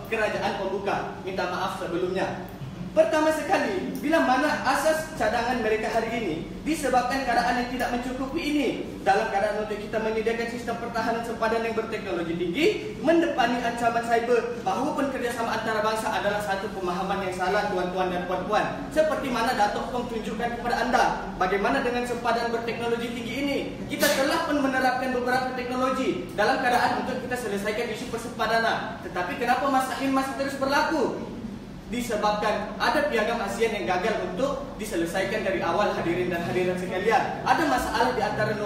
kerajaan pembuka. Minta maaf sebelumnya. Pertama sekali, bila mana asas cadangan mereka hari ini disebabkan keadaan yang tidak mencukupi ini, dalam keadaan untuk kita menyediakan sistem pertahanan sempadan yang berteknologi tinggi, mendepani ancaman cyber, maupun kerjasama antarabangsa adalah satu pemahaman yang salah, tuan-tuan dan puan-puan. Seperti mana Dato' Pong tunjukkan kepada anda, bagaimana dengan sempadan berteknologi tinggi ini, kita telah pun menerapkan beberapa teknologi dalam keadaan untuk kita selesaikan isu persempadanan. Tetapi kenapa masalah ini masih terus berlaku? Disebabkan ada piagam ASEAN yang gagal untuk diselesaikan dari awal, hadirin dan hadirat sekalian. Ada masalah di antara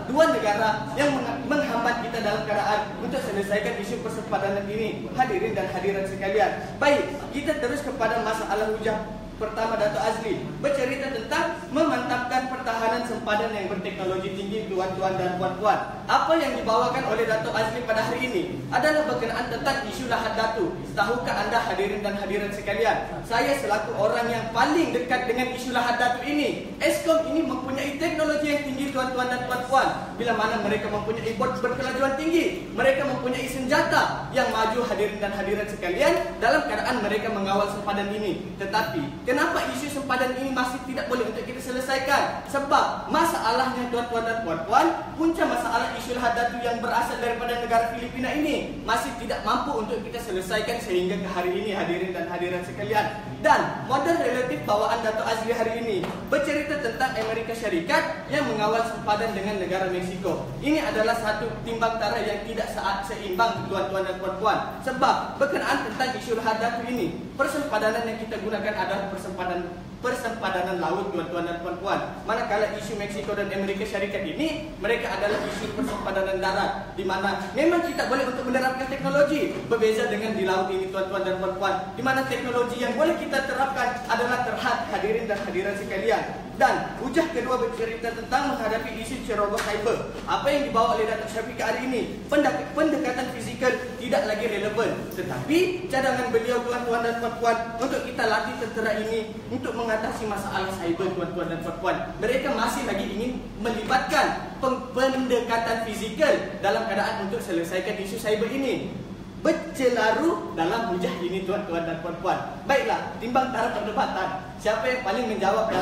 dua negara yang menghambat kita dalam keadaan untuk selesaikan isu persempadanan ini, hadirin dan hadirat sekalian. Baik, kita terus kepada masalah hujah pertama Dato' Azli, bercerita tentang memantapkan pertahanan sempadan yang berteknologi tinggi, tuan-tuan dan puan-puan. Apa yang dibawakan oleh Dato' Azli pada hari ini adalah berkenaan tentang isu lahat datu. Tahukah anda, hadirin dan hadirat sekalian, saya selaku orang yang paling dekat dengan isu lahat datu ini, Eskom ini mempunyai teknologi yang tinggi, tuan-tuan dan puan-puan. Bila mana mereka mempunyai bot berkelajuan tinggi, mereka mempunyai senjata yang maju, hadirin dan hadirat sekalian, dalam keadaan mereka mengawal sempadan ini. Tetapi kenapa isu sempadan ini masih tidak boleh untuk kita kita selesaikan. Sebab masalahnya tuan-tuan dan puan-puan, punca masalah isu Lahadatu yang berasal daripada negara Filipina ini masih tidak mampu untuk kita selesaikan sehingga ke hari ini, hadirin dan hadirat sekalian. Dan model relatif bawaan Dato' Azli hari ini bercerita tentang Amerika Syarikat yang mengawal sempadan dengan negara Meksiko. Ini adalah satu timbang tara yang tidak seimbang, tuan-tuan dan puan-puan. Sebab berkenaan tentang isu Lahadatu ini, persempadanan yang kita gunakan adalah persempadanan laut, tuan-tuan dan puan-puan. Manakala isu Meksiko dan Amerika Syarikat ini, mereka adalah isu persempadanan darat, di mana memang kita boleh untuk menerapkan teknologi. Berbeza dengan di laut ini, tuan-tuan dan puan-puan, di mana teknologi yang boleh kita terapkan adalah terhad, hadirin dan hadirat sekalian. Dan hujah kedua bercerita tentang menghadapi isu ceroboh cyber. Apa yang dibawa oleh Datuk Syafiq hari ini, pendekatan fizikal tidak lagi relevan, tetapi cadangan beliau, tuan-tuan dan puan-puan, untuk kita latih tentera ini untuk mengatasi masalah cyber, tuan-tuan dan puan-puan. Mereka masih lagi ingin melibatkan pendekatan fizikal dalam keadaan untuk selesaikan isu cyber ini. Bercelaru dalam hujah ini, tuan-tuan dan puan-puan. Baiklah, timbang tara perdebatan, siapa yang paling menjawab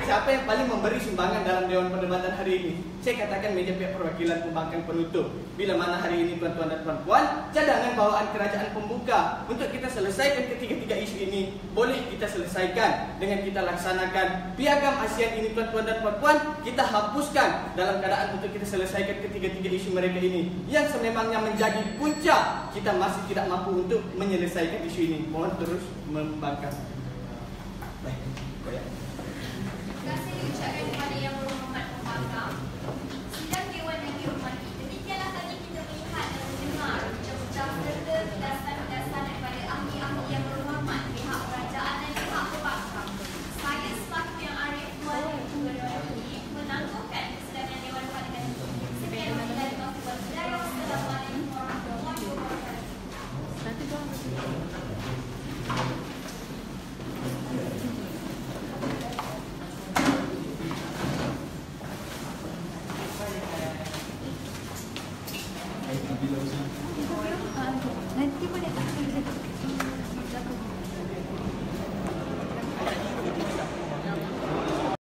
siapa yang paling memberi sumbangan dalam Dewan Perdebatan hari ini? Saya katakan meja pihak perwakilan pembangkang penutup. Bila mana hari ini, tuan-tuan dan puan-puan, cadangan bawaan kerajaan pembuka untuk kita selesaikan ketiga-tiga isu ini boleh kita selesaikan dengan kita laksanakan piagam ASEAN ini, tuan-tuan dan puan-puan. Kita hapuskan dalam keadaan untuk kita selesaikan ketiga-tiga isu mereka ini yang sememangnya menjadi punca kita masih tidak mampu untuk menyelesaikan isu ini. Mohon terus membangkang. Baik, goyang. Terima kasih diucapkan kepada Yang Berhormat Pembangkang. Sidang Dewan yang dihormati, demikianlah tadi kita melihat dan mendengar bincang-bincang serta kilasan-kilasan daripada ahli-ahli yang berhormat, pihak kerajaan dan pihak pembangkang. Saya selaku yang arif ini menangguhkan persidangan Dewan pada kali ini. Sekian wabillahi taufiq wal hidayah. Wassalamualaikum warahmatullahi wabarakatuh. Nanti boleh tak?